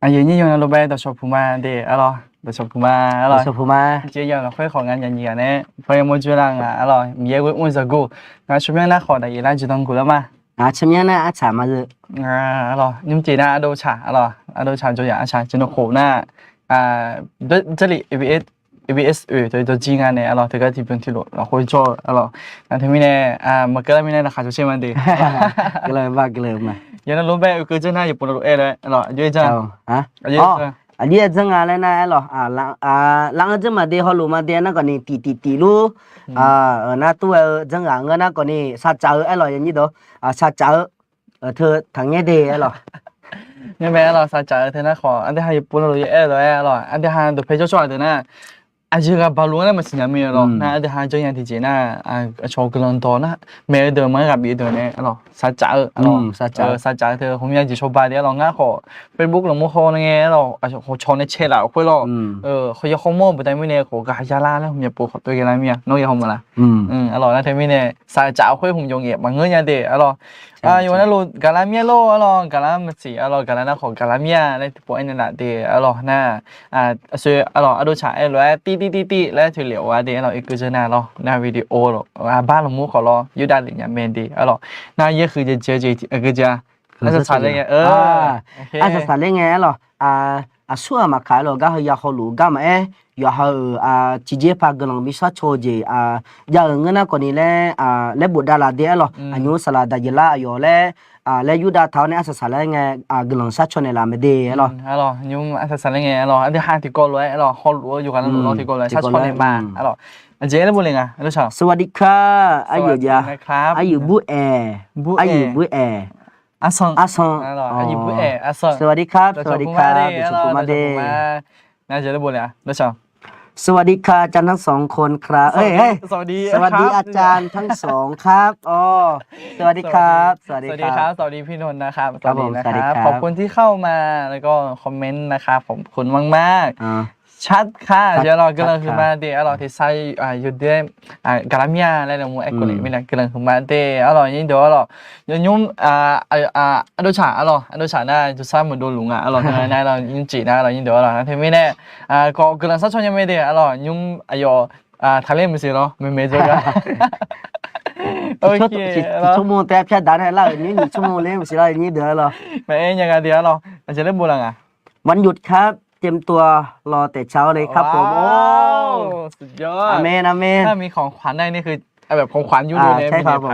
啊，爷爷用那罗白到小铺嘛的，啊咯，到小铺嘛，啊咯，小铺嘛，这样了会好眼人家呢，朋友们就让啊，啊咯，米也会问这个，那说明那好的也来就当过了嘛。吃面呢茶嘛是，啊咯，你们记得阿都茶，啊咯，阿都茶就样茶，真的好呢，这里 ABS 对都经验呢，啊咯，这个地方铁路，然后做啊咯，那他们呢马格拉米呢还是些问题，个嘛，原来罗白个真的也不能了，啊咯，就这样，哦。dia jangan lah na lo lang jema de holu ma de na ko ni ti lu na tu jangan na ko ni sa chao lo ni do sa chao thơ thằng nghe de lo như vậy là sao trả thế nó khó anh thấy hay bún rồi rồi anh thấy hay được phải cho chọi thế nè anh chưa gặp bao luôn mà xin nhà mình rồi na anh thấy hay cho nhà thì chỉ na cho cái lần đó na mẹ được mới gặp bị được nè rồi sao trả thì hôm nay chỉ cho bài đấy rồi ngã khó Facebook là mua khó nghe rồi họ cho nó che lại quên rồi họ giờ không mua bởi tại vì này họ cái giá la hôm nay bố họ tôi cái này miếng nói gì không mà là rồi na thế mình này sao trả quên không dùng nghiệp mà ngỡ nhà để rồiอยู่นั่นลูกาลาเมียโลอะลอกาลามันสิอะลอกาลานะของกาลาเมียในพวกไอ้นั่นน่ะเดอะลอน่ะซวยอะลออะดูฉาไอ้ลอยตีแล้วถือเหลียวว่าเดอะลออีกคือจะน่ะลอหน้าวิดีโอลอบ้านละมูขอลออยู่ด้านหลังเนี่ยเมนเดอะลอน่าเยอะคือจะเจอก็จะน่าจะสาเลยไงจะสาเลยไงลอชัวมาขายลอก็อยากเขารู้ก็มาอยากจีเจพากำลังมีสัตว์โชว์เจอย่างเงี้ยนะคนนี้แล้วบุตรดาราเดียร์หรออายุสลาดายละอยู่แล้วยูดาเท่านี้อาศัยสาเลยไงกำลังสัตว์โชว์ในลาไม่ดีหรอยุ่งอาศัยสาเลยไงหรออันที่ห้างที่ก่อนเลยหรอเขารู้อยู่กันรู้ที่ก่อนเลยสัตว์โชว์ในบ้านหรอเจ๊แล้วบุญเลยไงรู้จักสวัสดีค่ะอายุยาอายุบุอายุบุอาซองอายุบุอาซองสวัสดีครับสวัสดีครับดิฉันมาเดน่าจะได้บุญเลยรู้จักสวัสดีค่ะอาจารย์ทั้งสองคนครับสวัสดีอาจารย์ทั้งสองครับสวัสดีครับสวัสดีพี่นนท์นะครับสวัสดีนะครับขอบคุณที่เข้ามาแล้วก็คอมเมนต์นะครับขอบคุณมากชัดค่ะเดี๋ยวเรากำลังขึ้นมาเดี๋ยวเราที่ใช้อยู่ด้วยกาลามียอะไรเราโมเอกุลิไม่ได้กำลังขึ้นมาเดี๋ยวเรายิ่งเดี๋ยวเรายุ่งอดูฉาน่าจะสร้างเหมือนโดนหลงเราทำไมเรายิ่งจีน่าเรายิ่งเดี๋ยวเราที่ไม่แน่ก็กำลังสักช่วงยังไม่ได้เรายุ่งทะเลไม่สิเราไม่จบกันโอเคชั่วโมงแต่พี่ด่าให้เรานี่ชั่วโมงเล่มสิเรานี่เดี๋ยวเราไม่ยังไงเดี๋ยวเราจะเล่นบุรังวันหยุดครับเตรียมตัวรอแต่เช้าเลยครับผมสุดยอดอาเมนถ้ามีของขวัญได้นี่คือแบบของขวัญอยู่ในใช่ครับผม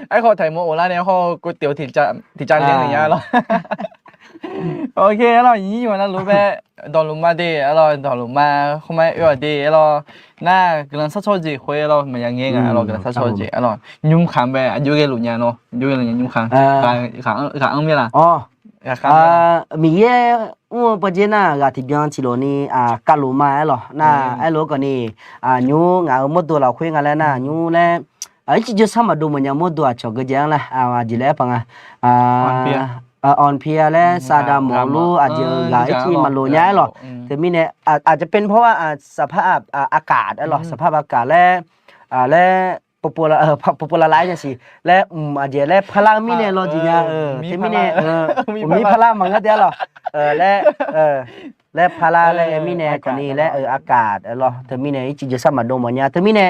ไอ้เขาไทยโมโอล่าเนี่ยเขาก๋วยเตี๋ยวที่จานเลี้ยงอย่างเงี้ยหรอโอเคเราอย่างนี้อยู่นะรู้ไหมดอนลุมาดีเราดอนลุมาเขาไม่เออดีเราหน้ากำลังสักโชจีคุยเราเหมือนอย่างเงี้ยเรากำลังสักโชจีเรายุ่งขังไปยุ่งเกลุญญาเนาะยุ่งเกลุญญายุ่งขังไม่ละมีปัจจุบันก็ที่ยังชิโลนี่กาลูมาหรอน่าไอ้ลูกคนนี้ยูงานมุดตัวเราคุยกันแล้วนะยูเนี่ยไอ้ที่จะสามารถดูมันยังมุดตัวชอบก็ยังละจีเล่ปังออนเพียและซาดามอลูอาจจะไอ้ที่มันรู้ง่ายหรอแต่มีเนี่ยอาจจะเป็นเพราะว่าสภาพอากาศหรอสภาพอากาศและpopular จังซี่และอาจจะและพลังมีเนี่ยโลจิญาที่มีเนี่ยมีพลังมันก็เดียวหรอและพลังและมีเนี่ยคนนี้และอากาศหรอที่มีเนี่ยจิจะสามารถดูมันเนี่ยที่มีเนี่ย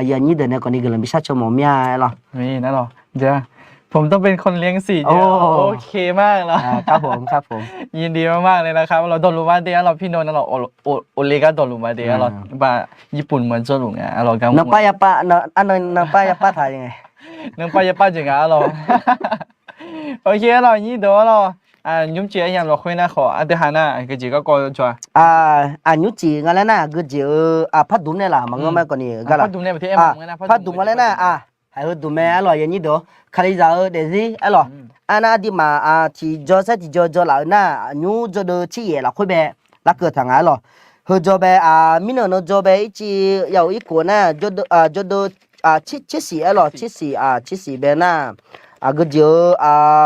อย่างนี้เดี๋ยวเนี่ยคนนี้ก็เลยมีชาติชมมยาหรอนี่นั่นหรอเจ้าผมต้องเป็นคนเลี้ยงสีโอเคมากแล้วครับผมยินดีมากๆเลยนะครับเราโดนรู้มาเดียเราพี่นนท์เราโอเลก็โดนรู้มาเดียเราบ้าญี่ปุ่นเหมือนเจ้าหลงไงเรากำลังน้ำป้ายป้าอันนั้นน้ำป้ายป้าไทยยังไงน้ำป้ายป้าจริงอ่ะเราโอเคเรายี่เดี๋ยวเรายุ่งเจียอย่างเราคุยนะขอเดี๋ยวหานะก็จีก็กอดจ้ะยุ่งจีงั้นแล้วนะก็จีพัดดุมเนี่ยล่ะมันก็ไม่ก่อนนี่ก็ละพัดดุมเนี่ยประเทศพัดดุมอะไรนะ还有杜梅咯，人家都看里早的是，哎咯，那的嘛去做了那牛做的企业了，会呗，那个堂哎咯，和做呗民人做呗一起有一个呢，做的七十哎咯，七十呗那个就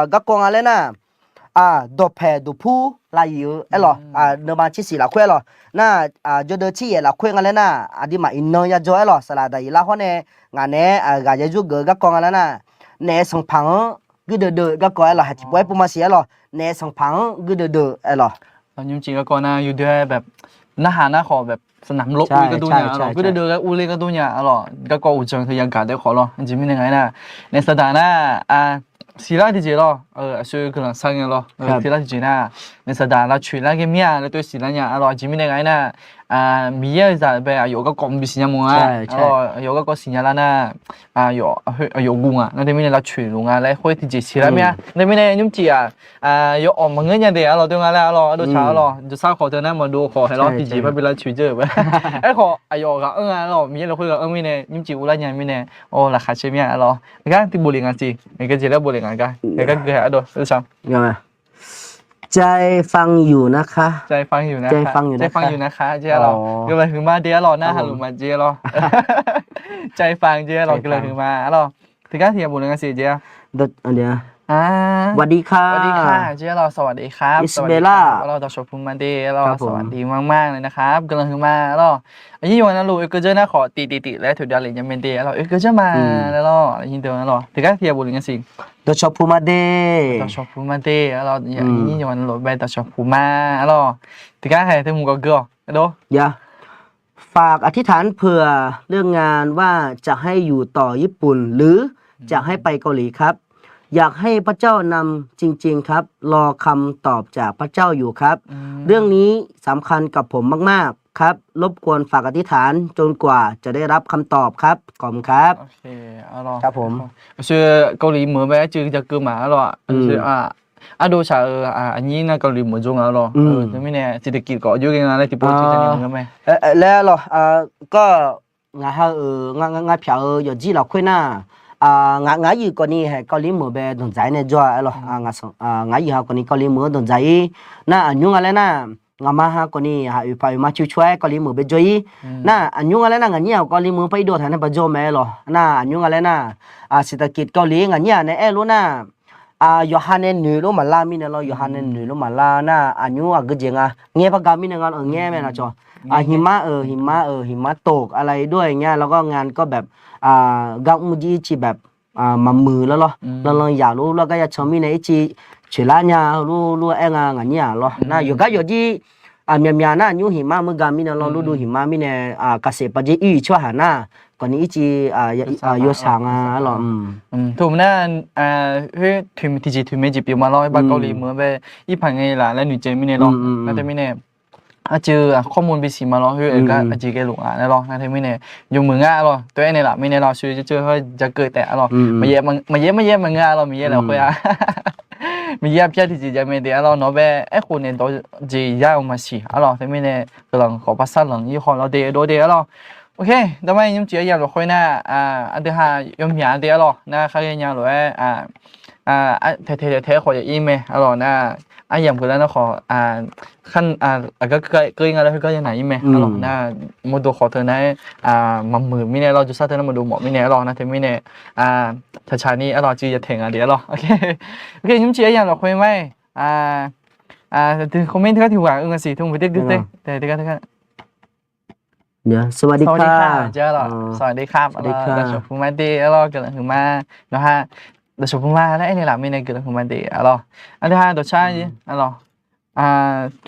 个讲啊嘞那多赔多付来有哎咯那么七十了块咯，那做的企业了块啊嘞那的嘛一年要做哎咯，是啦的，然后呢。ngane gaje juga ga kong ala na ne song pang cứ đờ cái coi là chỉ bói bùm xía rồi nè sòng phẳng cứ đờ rồi เราจริงๆก็ก่อนนะอยู่ด้วยแบบหน้าหาหน้าขอแบบสนามรบอุ้ยก็ดูเนี่ยหรอก็เดินๆอุ้ยก็ดูเนี่ยหรอก็ก่ออุจจาระยังการได้ขอหรอจริงๆไม่ยังไงนะในสถานะศิลาที่เจหรอช่วยกำลังสร้างหรอศิลาที่เจนะในสถานะช่วยแล้วก็มีอะไรตัวศิลาเนี่ยหรอจริงไม่ยังไงนะมีอะไรจะแบบ有个公比新加坡啊有个新加坡那有工啊那对面那全龙啊来会ที่เจศิลาเนี่ยในไม่ได้ยุ่งจี有ออกมาเงี้ยเดียวหรอตรงนั้นแล้วหรอดูช้าหรอจะสร้างขอเธอนะมาดูขอให้เราที่เจไปเป็นเราช่วยเจอไปไอ้ขอก็หรอมีเราคุยกับไม่เนี่ยยุ่งจีอุลาเนี่ยไม่เนี่ยโอ้ราคาเชื่อเนี่ยหรอก็ที่บุรีงานจีไอ้ก็เจแล้วบุรีงานกันไอ้ก็เกิดอะไรดูช้ายังไงใจฟังอยู่นะคะใจฟังอยู่นะคะเจ้าหรอก็เลยถึงมาเดียวหรอหน้าหันหลุมมาเจ้าหรอใจฟังเจ้าหรอก็เลยถึงมาหรอถึงการเทียบบุญกันสิเจ้าอันเดียวสวัสดีค่ะเจ้าหรอสวัสดีครับอิสเบล่าเราจะชมพูมาเดียวหรอสวัสดีมากๆเลยนะครับก็เลยถึงมาหรออันนี้วันนั้นลูกก็เจอหน้าขอตีแล้วถูกดาริยังเป็นเดียวหรอก็จะมาแล้วหรอยินดีหรอถึงการเทียบบุญกันสิตัวชอบพูมาเดตัวชอบพูมาเดเราอย่างนี้วันหลุดไปตัวชอบพูมาเราถึงการให้ถึงมุกเกลือดูอย่าฝากอธิษฐานเผื่อเรื่องงานว่าจะให้อยู่ต่อญี่ปุ่นหรือจะให้ไปเกาหลีครับอยากให้พระเจ้านำจริงๆครับรอคำตอบจากพระเจ้าอยู่ครับเรื่องนี้สำคัญกับผมมากๆครับรบกวนฝากอธิษฐานจนกว่าจะได้รับคำตอบครับขอบคุณครับโอเคครับผมคือเกาหลีเหมือนแบบจือจะเกิดมาหรอคือดูชาอันนี้นะเกาหลีเหมือนจงหรอจะไม่เนี่ยเศรษฐกิจก็ยุ่งอะไรที่พูดถึงจะนี่มึงไหมแล้วหรอก็งาเผียวอยู่ที่เราคุยน่ะngã gì còn đi hay có lý mở về đồng giải này cho rồi ngã gì ha còn đi có lý mở đồng giải na nhungอะไรna ngã mà ha còn đi ha phải mà chui chui có lý mở về chơi na nhungอะไรna ngã nhiều có lý mở phải đồ thành bây giờ mẹ rồi na nhungอะไรnaเศรษฐกิจเกาหลีงะเนี่ยเนี่ยรู้นะยอฮันเนนูรู้มาลามิเนี่ยเรายอฮันเนนูรู้มาลานะยุก็เจงเงี้ยพะกามิเนี่ยงานเงี้ยแม่นะจอหิมะตกอะไรด้วยเงี้ยแล้วก็งานก็แบบกังมุจีจีแบบมามือแล้วเหรอเราอยากรู้แล้วก็อยากชมมีในจีเฉลาเนี่ยรู้เองงานเนี่ยเหรอนะอยู่ก็อยู่ที่เมียนะยูหิมะมือกามิเนี่ยเราดูหิมะมีเนี่ยเกษตรปัจจัยอีช่วยหาหน้าก่อนนี้จียศสั่งหรอถูกนะเฮ้ยถึงที่จีถึงไม่จีบอยู่มาร้อยบาทเกาหลีเหมือนไปอีพังไงล่ะแล้วหนูเจมิเนี่ยหรอแล้วแต่ไม่เนี่ยเจอข้อมูลไปสิมาหรอเฮ้ยก็จีเกลุอ่ะนะหรอนะแต่ไม่เนี่ยอยู่มือง่ายหรอตัวเองเนี่ยล่ะไม่เนี่ยเราชื่อเจอเขาจะเกิดแต่หรอมาเย็บมันง่ายหรอมีเย็บแล้วคุยมีเย็บเพี้ยที่จีจะไม่ได้หรอเนาะแบบไอ้คนเนี่ยตัวจียาวมาสิหรอแต่ไม่เนี่ยกำลังขอภาษาหลังยี่ห้อเราเดียวหรอโอเคทำไมยังเจียอย่างเราคุยนะอันที่ห้ายมหยาเดียวหรอนะเขาเรียนอย่างไรเทขออย่าอีเมลหรอนะอย่างคือแล้วนะขอขั้นก็ยังไงแล้วก็ยังไหนอีเมลหรอนะมาดูขอเธอนะมามือไม่เนี่ยเราจะทราบเธอนะมาดูหมอไม่เนี่ยหรอนะเธอไม่เนี่ยถ้าชานี่หรอจีจะถึงเดี๋ยวหรอโอเคยังเจียอย่างเราคุยไหมคอมเมนต์ที่เขาถือว่าสิทุ่งไปเด็กแต่เนี่ยสวัสดีค่ะเจ้าหรอสวัสดีครับเราชมพูมาดีเราเกิดถึงมาเนาะฮะเราชมพูมาแล้วไอ้นี่แหละไม่ได้เกิดถึงมาดีเราอันที่ห้าตัวชายเรา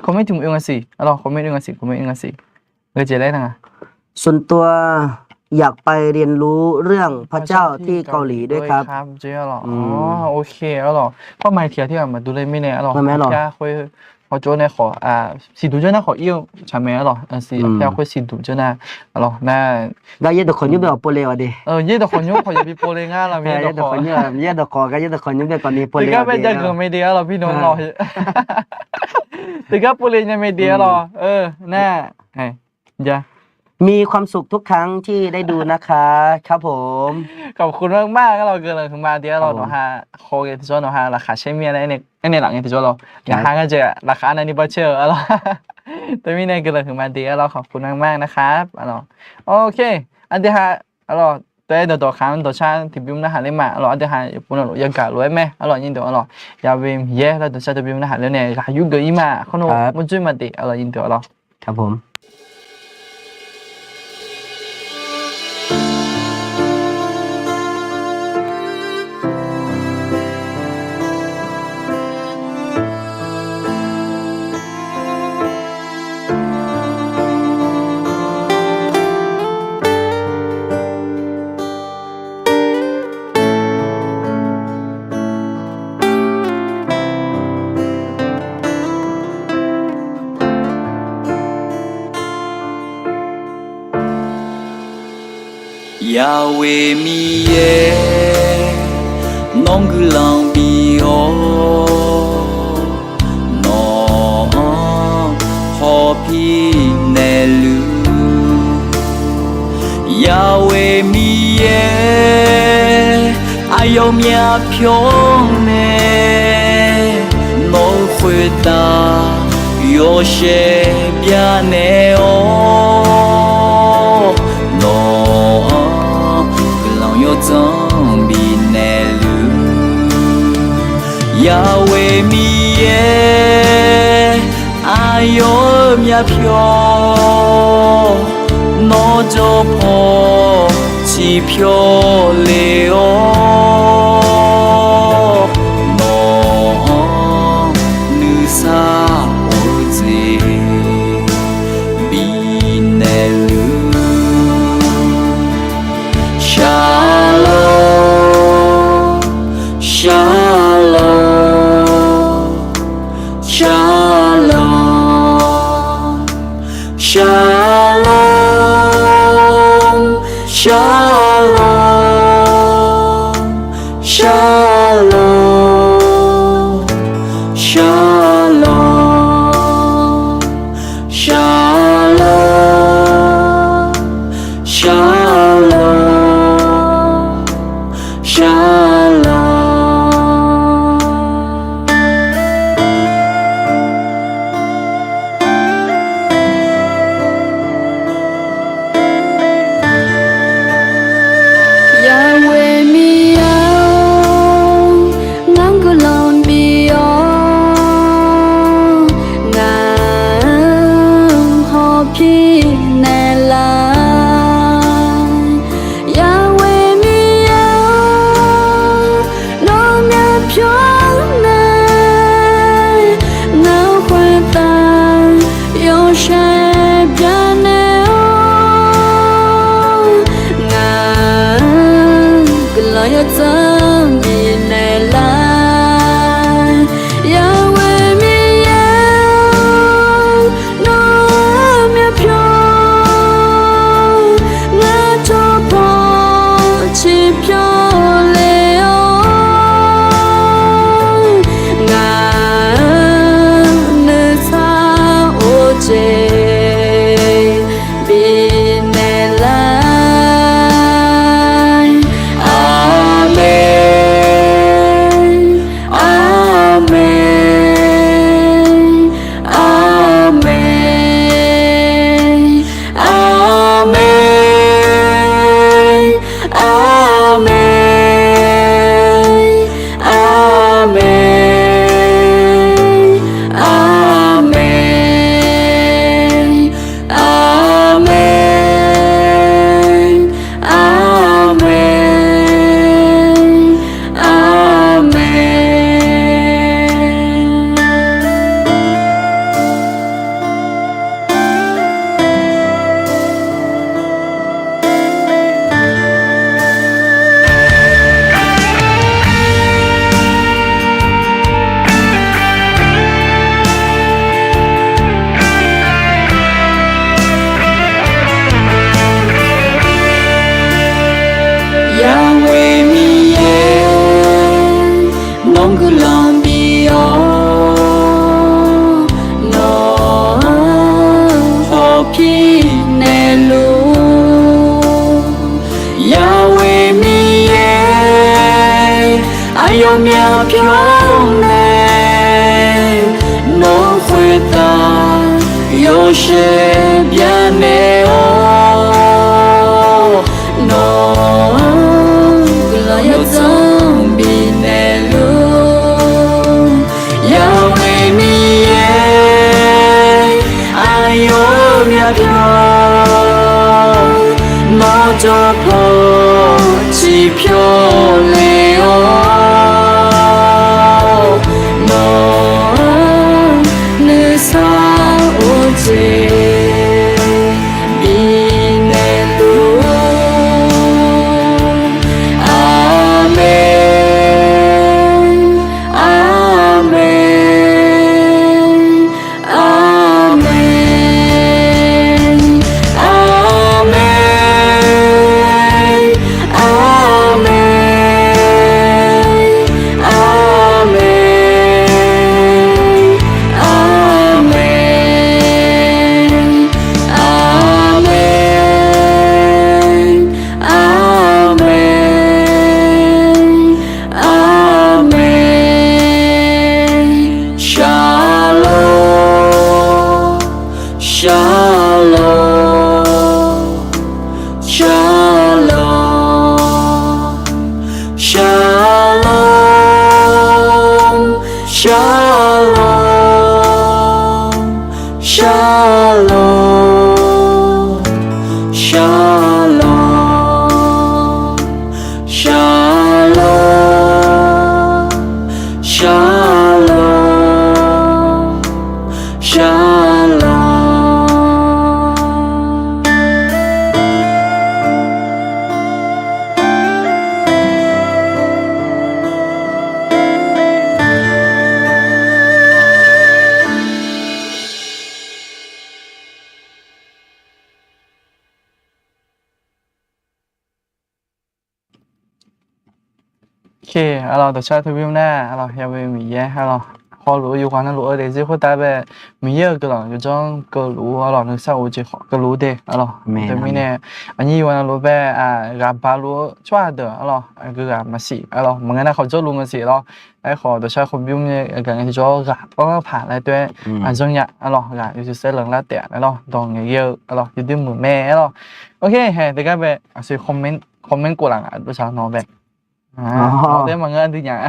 คอมเมนต์ถึงสิเราคอมเมนต์สิเกิดเจได้นะส่วนตัวอยากไปเรียนรู้เรื่องพระเจ้าที่เกาหลีด้วยครับเจ้าหรอโอเคแล้วหรอก็มาเที่ยวที่มาดูเลยไม่เนี่ยหรอแค่คุยพอโจ้เนี่ยขอสิดูเจ้าหน้าขอเอี้ยวใช่ไหมหรอสิแค่คุยสิดูเจ้าหน้าหรอน่าก็เยอะแต่คนยุ่งแบบโปรเลวดิเยอะแต่คนยุ่งขออย่าไปโปรเลง่าเราเยอะแต่คนยุ่งเยอะแต่ขอก็เยอะแต่คนยุ่งแบบตอนนี้โปรเลวก็เป็นจะเกิดไม่ดีเราพี่น้องเราแต่ก็โปรเลยังไม่ดีหรอน่าอย่ามีความสุขทุกครั้งที่ได้ดูนะคะครับผมขอบคุณมากๆเราเกิดอะไรขึ้นมาเดี๋ยวเราเนาะฮะโคเกติโจเนาะฮะราคาใช้เมียอะไรเนี่ยหลังเนี่ยติโจเราอยากหากันเจอราคาในนี้บ่เชื่ออะไรแต่มีเนี่ยเกิดอะไรขึ้นมาเดี๋ยวเราขอบคุณมากๆนะครับโอเคอันที่ห้าตัวตัวครั้งตัวชาที่บิวนะฮะเลยมาอันที่ห้าปุ่นเรายังกะรวยไหมยินดีอย่าวิมเย่แล้วตัวชาที่บิวนะฮะแล้วเนี่ยอายุเกินมาเขาโน้มันช่วยมาดิยินดีครับผม Yahweh mi ye non gulang bi o no ho pi ne lu Yahweh mi ye ayo mia pyong ne no khue ta yo she bia ne o no long yo zong bi ne lu Yahweh mi ye ayo mia pyo no jo po chi pyo le o no nu sa o zi bi ne lu Shalom Shalom Shalom Shalom Shalom Shalom Shalom Shalom Shalom Shalom Yahweh mi ao ngang cô lon bi o ngang ho pi ne la Yahweh mi ao no mya pyo ne na khue ta yo she bia ne o ngang lo yo zang bi ne la Yahweh mi ao no mya pyo na cho po chi pyo le o ngang ne sa o je bi ne la Amen Amen Amen Amen Yahweh mi ye non gulang bi o no ho pi ne lu Yahweh mi ye ayo mia pyo ne no khue ta yo she bia ne o no lo yo zong bi ne lu Yahweh mi ye ayo mia pyo no jo po chi pyo le o no nu sa o je bi alors de ça tu veux là alors il y avait mi alors 好路有关的路的这会代表米耶个了有种个路alors 那啥我就好个路的 alors 对面呢อันนี้วัน路呗กบา路抓的 alors 个มาสิ alors เหมือนกันนะเขาจะลุงมาสิ alors ไอ้ขอตัวชาคนบิวเนี่ยกันที่จะก็ผ่านอะไรด้วยจงอยาก alors อยู่ที่เสร็จแล้วแต่ alors ตรงเยอะ alors อยู่ที่มือแม่ alors โอเคเฮ้เด็กก็แบบสิคอมเมนต์กูหลังตัวชาน้องแบบเอาได้มาเงินที่อย่าง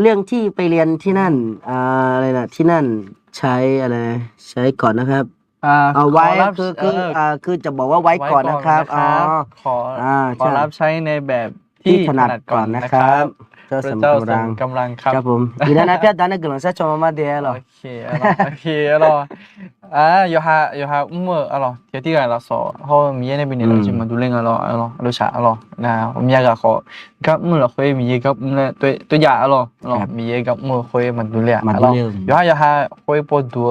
เรื่องที่ไปเรียนที่นั่นอะไรนะที่นั่นใช้อะไรใช้ก่อนนะครับเอาไว้คือจะบอกว่าไว้ก่อนนะครับขอรับใช้ในแบบที่ถนัดก่อนนะครับพระเจ้าทรงกำลังครับผมอีนั้นเพียดานกลังซะชมมาเดียหรอโอเคหรออยู่ฮะหรอเที่กันละสอเขามีในบินเราจิมาดูเล่นหรอรู้ฉะหรอนะผมอยากขอกับเราเคยมีกับตัวใหญ่หรอมีกับเคยมาดูเล่นหรออยู่ฮะเคยปวดตัว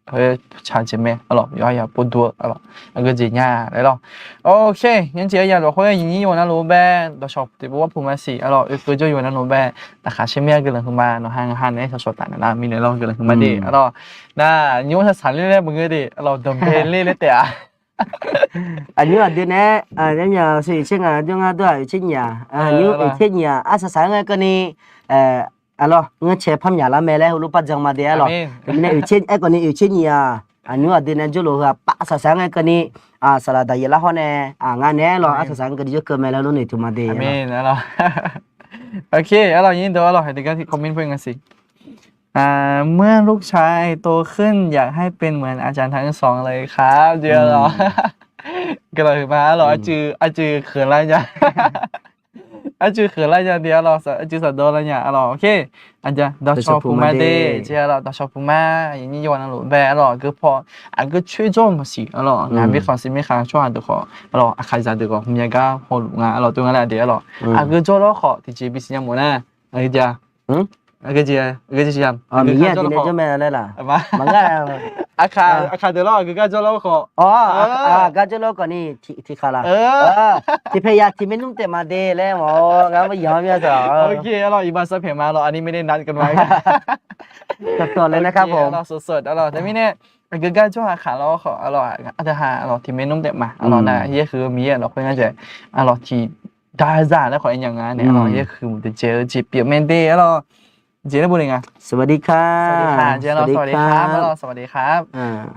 佢查前面，咯，有不多，咯，那个字呀，来咯。OK，人家有可以英语用那路呗，到小地步我碰没事，咯，佢就用那路呗。但係前面個人佢嘛，no hang呢就說但係啦，咪嚟咯個人佢嘛啲，咯，嗱，你我係產呢มึง個啲，咯，當片呢啲啊。อันนี้ว่าเดือนนี้เนี่ยอย่างสิ่งเช่นเรื่องด้วยเช่นอย่างอยู่เช่นอย่างสายๆก็นี่alors ငါချေဖမ်းရလာမဲလဲဟိုလိုပတ်ကြမှာတယ် alors ဒီနေ့အချင်းအဲ့ကနေအချင်းကြီးအနူအဒင်းဂျလိုကပါဆဆန်ကနေဆလာဒရလာဟောနေငါနဲလောအဆဆန်ကဒီကမဲလဲလို့နေတူမတယ် Amen alors OK alors ยินดีalorsเดี๋ยวก็คอมเมนต์เพิ่งกันสิเมื่อลูกชายโตขึ้นอยากให้เป็นเหมือนอาจารย์ทั้งสองเลยครับเดี๋ยวเหรอก็เลยมาเหรอจือเขินอะไรจ้ะaja khela ja dia lo aja sa do la nya alo okay aja da shop ma de je lo da shop ma yin ni yuan lo ba alo ge po ge chue zhou ma si alo nga bi khang si mi khang chua de kho alo a khai za de ko mye ga ho lu nga alo tu nga la de alo ge zhou lo kho ti ji bi si nya mo na ai ja cái gì làm mình nghe thì cho mẹ đây là mà nghe à được rồi cái cho nó khó cái cho nó còn đi thì khá là thì bây giờ thì mình không thể mà đi lên mà ngắm bây giờ bây giờ ok เราอีบาสเพียงมาเราอันนี้ไม่ได้นัดกันไว้ต่อเลยนะครับผมเราสดๆเราแต่ไม่เนี่ยคือการช่วยขาเราขอเราอาจจะหาเราที่ไม่นุ่มเต็มมาเราน่ะยี่คือมีเราค่อยน่าจะเราที่ได้จ่าแล้วขออย่างงั้นเนี่ยเรายี่คือมันจะเจอจีบเปียกเมนเดเราเจ๊ได้บุญยังไงสวัสดีค่ะสวัสดีค่ะเจ๊เราสวัสดีครับเราสวัสดีครับ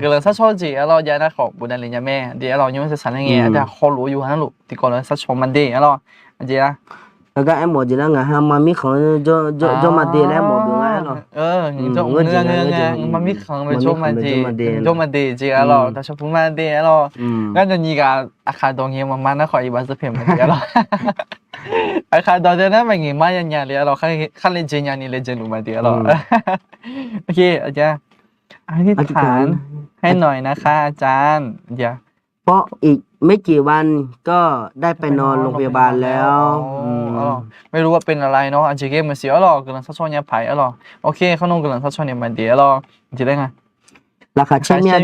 ก็เลยสักช่วงจีเราย้ายนักขอบบุญอะไรอย่างแม่เดี๋ยวเรายังไม่เสร็จสันยังไงแต่เขารู้อยู่ฮะลูกที่ก่อนเลยสักช่วงมันดีเราเจ๊นะแล้วก็ไอ้หมดจีแล้วไงฮะมามีของโจมาดีแล้วหมดดูไงหรอโจเนื้อมามีของไปโจมาดีเจ๊เราแต่ชอบพูดมาดีเรางั้นจะนี่ก็อาคารตรงนี้มันนักขออีบัสเพียงมาดีเราอาคารตอนนั้นมันงี้มาอย่างเลยเราขั้นเลเจนอย่างนี้เลเจนรู้มาดีเราโอเคอาจารย์อธิษฐานให้หน่อยนะคะอาจารย์เดี๋ยวเพราะอีกไม่กี่วันก็ได้ไปนอนโรงพยาบาลแล้วไม่รู้ว่าเป็นอะไรเนาะอาจจะเกมมันเสียหรอกกำลังซักซ้อนยาไผ่หรอโอเคเขาลงกำลังซักซ้อนยามันเดียวหรอจะได้ไงราคาเช่นนี้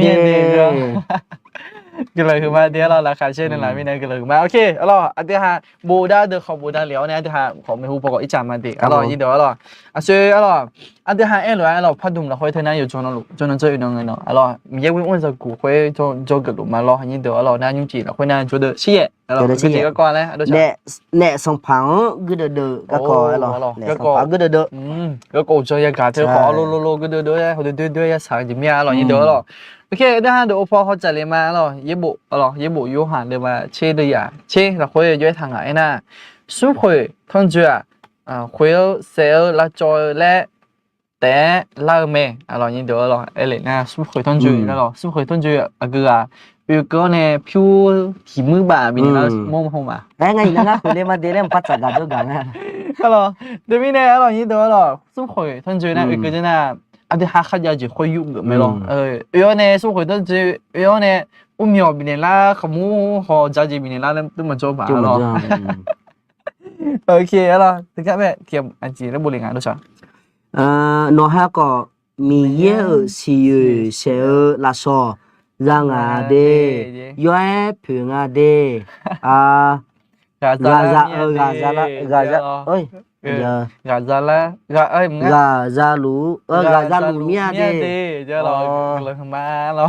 ก็เลยคือมาเดี๋ยวเราราคาเช่นนั้นไม่ได้ก็เลยมาโอเคalorsอันที่ห้าบูดาเดอของบูดาเหลียวเนี่ยอันที่ห้าของไม่ฮู้ประกอบอีจามาดิalorsยินดีalorsอ่ะ所以alorsอันที่ห้าalorsพัดดุมเราค่อยเท่านั้นอยู่จนนั้นลูกจนนั้นจะอยู่ตรงนั้นเนาะalorsมีเยอะวิ่งจะกูค่อยจะกระดูกมาalorsยินดีalorsนั่นยุ่งจีเราค่อยนั่นจะเดือดชี้alorsก็จีก็ก่อนเลยเนี่ยส่งผังก็เดือดก็ก่อนalorsก็ก่อนก็เดือดก็กูจะอยากการเธอขอโลก็เดือดเขาเดือดสายจิมีalorsยินดีalorsโอเคได้ฮะเดี๋ยวพอเขาจะเลยมาแล้วยี่บุยี่บุยูหันเดี๋ยวมาเชื่อเลยอ่ะเชื่อเราคุยย้อยทางไหนนะสุขคุยทั้งจุดคุยเซลล์ละจอยและแต่เล่าเมย์เรายินดีเราเอเลยนะสุขคุยทั้งจุดแล้วสุขคุยทั้งจุดคืออยู่ก็เนี่ยผิวที่มือบ่ามีแล้วมองมาไงนะคุยเลยมาเดี๋ยวปัจจัยกันด้วยกันนะเราเดี๋ยวมีเนี่ยเรายินดีเราสุขคุยทั้งจุดนะคือจะน่ะอันที่หาขยะจีค่อยยุ่งกันไหมล่ะย้อนเนี่ยสุขต้องจีย้อนเนี่ยอุ้มยอบินล่ะขมูหอจ่าจีบินล่ะนั่นต้องมาโจบ่าล่ะโอเคล่ะถึงแค่แบบเทียมอันจีแล้วบุรีงานด้วยใช่โนฮะก็มีเยอะสิเสียละซอร่างอาเดย้อยผิวอาเด Gaza Gaza ơi giờ Gaza là ơiมึง Gaza lu mía đi เดี๋ยวเรากำลังมาเรา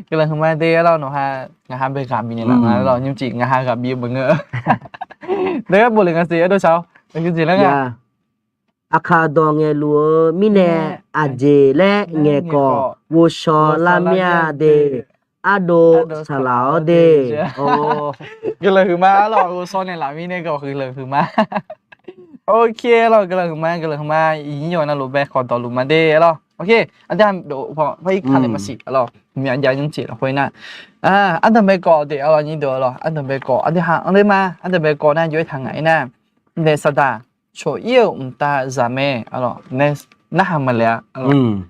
กำลังมาเดี๋ยวเราเนาะฮะงาฮาเบกาบีนี่แหละงาเรายิ่งจีงาฮากับบีบังเงอเดี๋ยวบุหรี่กันสิเดี๋ยวเช้าเป็นจริงแล้วไง ya akado nghe lúa mine aje le nghe co wo sho la mía đi ado salao đi ก็เลยคือมาเราโซนในหลามีเนี่ยก็คือเลยคือมาโอเคเราก็เลยคือมาอีนี่อยู่นะรูปแบบขอต่อรูปมาเด้เราโอเคอันนี้เดี๋ยวพอไปคันเลยมาสิเรามีอันยายังจีเราคุยนะอันเดิมไปก่อนเดี๋ยวเรานี่เดี๋ยวเราอันเดิมไปก่อนอันที่หาอันเดิมมาอันเดิมไปก่อนนะอยู่ทางไหนนะเนสดาโชเยี่ยมตาจามเอเราเนสน่าหามาแล้ว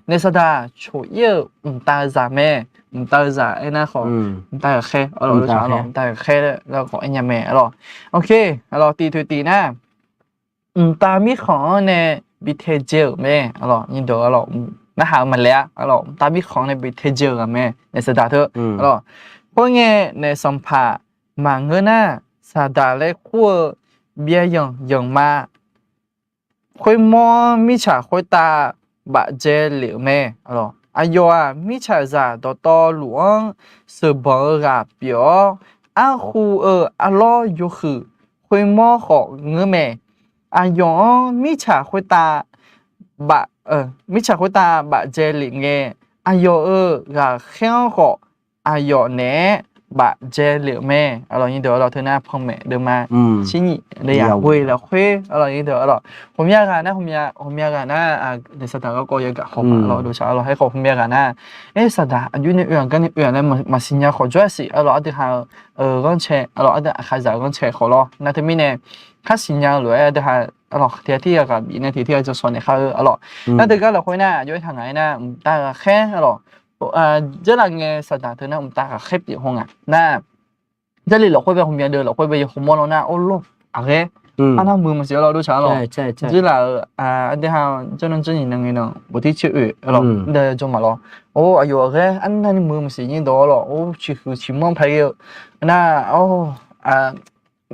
เนสดาโชเยี่ยมตาจามตาจาไอ้น่าของตาแค่เราดูชาเราตาแค่แล้วของไอ้ยาแม่เราโอเคเราตีถุยตีนะตามีของในบิเทเจลแม่เรานี่เดี๋ยวเราน่าหามาแล้วเราตามีของในบิเทเจลกับแม่ในสดาเถอะเราเพราะงี้ในสัมภามังเงินน่ะสดาเล็กขั้วเบี้ยยังมาค่อยมอมิฉาค่อยตาบะเจเหลียวแม่เราอายุมิฉาจะต่อหลวงสืบบอกกับเปียวอาคูอาล้อยุคือค่อยมอของเงินแม่อายุมิฉาค่อยตาบะมิฉาค่อยตาบะเจเหลียวแม่อายุกับแค่ของอายุเน่บะเจเหลียวแม่เรานี่เดี๋ยวเราเธอหน้าพ่อแม่เดินมาชิ้นนี้เลยอยากคุยแล้วคุยเรานี่เดี๋ยวเราผมอยากกันนะผมอยากกันนะในสถานก็อยากขอมาเราดูชาเราให้ขอผมอยากกันนะสถานอยู่ในอื่นกันในอื่นแล้วมาสิญญาขอช่วยสิเราอาจจะหาก้อนเชเราอาจจะขายจากก้อนเชขอเรานั่นที่มีเนี่ยค่าสิญญาหรืออาจจะหาเราที่กับอีในที่จะส่วนในเขาเรานั่นถึงก็เราคุยนะย้อยทางไหนนะตาแค่เรา这两个实在的呢，我们大家黑比红啊。那这里老会被红面的，老会被红毛了那哦咯，啊个，那มือมันเสียเราดูช้าหรอ这啦เดี๋ยวเจ้านั่นเจ้านี่นั่งนี่เนาะบทที่ชื่อหรอเดี๋ยวจงมาหรอโอ้อายุเอ้อันนั้นมือมันเสียยิ่งโดหรอโอ้ชิมอนไปเยอะน่าโอ้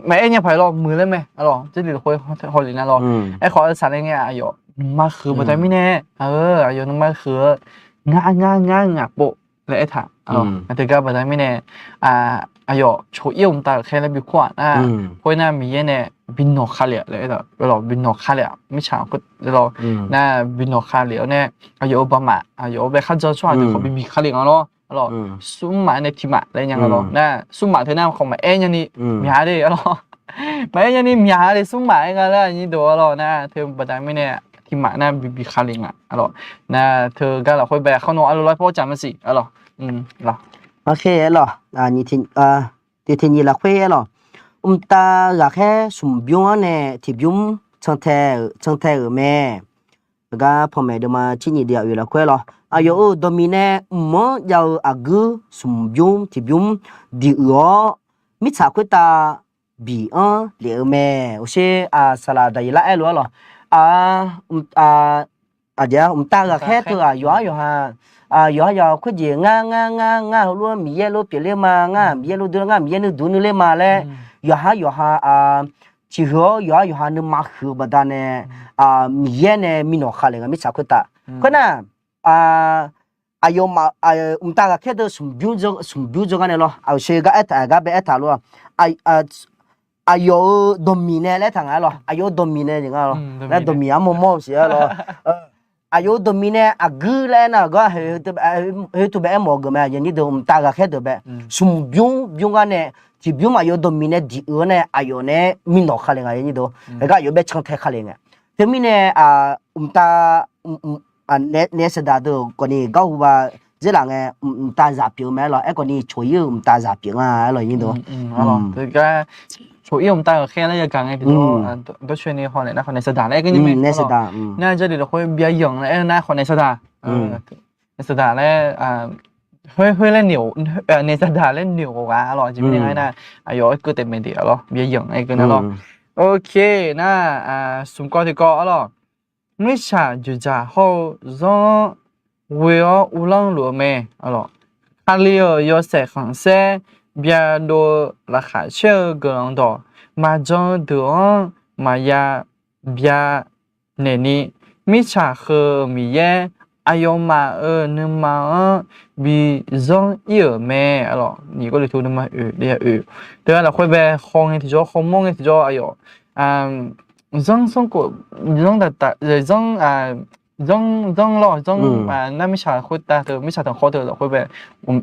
ไม่เอ็นยังไปหรอมือเลยไหมหรอ这里会会里那หรอไอ้ขอสารเงี้ยอายุมาคือบ่ได้ไม่แน่อายุนั้นมาคือง่ายโปะเลยไอ้ถ่าแต่ก็แบบนั้นไม่แน่อายุโชว์เยี่ยมตาแค่แล้วบิขวานเพราะน่ามีเนี่ยบินนกขาเหลี่ยเลยแต่เราบินนกขาเหลี่ยไม่ฉาก็เราน่าบินนกขาเหลี่ยเนี่ยอายุประมาณอายุไปข้าเจ้าช่วยแต่เขาบินขาเหลี่ยเราเราสุ่มหมาในทีมอะไรอย่างเงี้ยเราน่าสุ่มหมาเธอหน้าของมาเอ็นยันนี่มีหาดิเรามาเอ็นยันนี่มีหาดิสุ่มหมาเองแล้วนี่ตัวเราน่าเธอแบบนั้นไม่แน่ที่มาหน้าบีคาลิงอ่ะอ๋อน่าเธอก็เราค่อยแบกเขาโน้ตอะไรพ่อจำมันสิอ๋อหรอโอเคหรอนี่ที่นี่ละคุยหรอตาอยากให้สมบูรณ์เนี่ยที่ยุ่งช่างแท้แม่แล้วก็พ่อแม่เดินมาที่นี่เดียวอยู่ละคุยหรออายุดมีเนี่ยมันยาวอากุสมบูรณ์ที่ยุ่งดีมิชาคุยตาบีเหลียวแม่โอเคสลัดได้ละหรอเดี๋ยวตาก็แค่ตัวอยู่ฮะอยู่คุยจีง่าล้วนมีเยลูเปลี่ยนมาง่ามีเยลูดูง่ามีเยลูดูนี่เลยมาเลยอยู่ฮะที่หัวอยู่ฮะนึกมาคือบัดเนี่ยมีเยเนี่ยมีนกขาเลยไม่ใช่คุยตาคนน่ะอยู่มาตาก็แค่ตัวสมบูรณ์กันเนี่ยหรอเอาเชื่อก็ก็ไปหรออายุดมีเนี่ยแล้วทางไหนหรออายุดมีเนี่ยยังไงหรอแล้วดมีมั่วเสียหรออายุดมีเนี่ยกูแล้วนะก็เฮ้ยตัวแบบมองกันไหมอย่างนี้ตัวตาก็แค่ตัวแบบสมบูรณ์กันเนี่ยที่บูมอายุดมีเนี่ยดีเนี่ยอายุเนี่ยมีนกขาเลยไงอย่างนี้ตัวแล้วก็อายุแบบช่างแท้ขาเลยไงแต่มีเนี่ยตาเนี่ยสดาตัวคนนี้ก็ว่า这两个大杂表买了，一个你初一大杂表啊，来印度。这个初一大个开了一讲的，比如都选你好的，那好的是大嘞，跟你们。那是大，那这里的会比较硬嘞，那好的是大，是大嘞会来牛，那是大嘞牛啊，咯，这边呢，有一个特别的咯，比较硬一个咯。OK， 那送过的歌咯，没啥就咋好让。为了乌朗罗梅，阿里有些行业别多拉开车个人多，马中的马呀别那里米茶和米耶。哎呦妈你妈比上有咩？咯，你个里头那么对啊，会被红的提着红蒙的提着，哎呦，上过上的上咯，那米茶会打的米茶等好的会被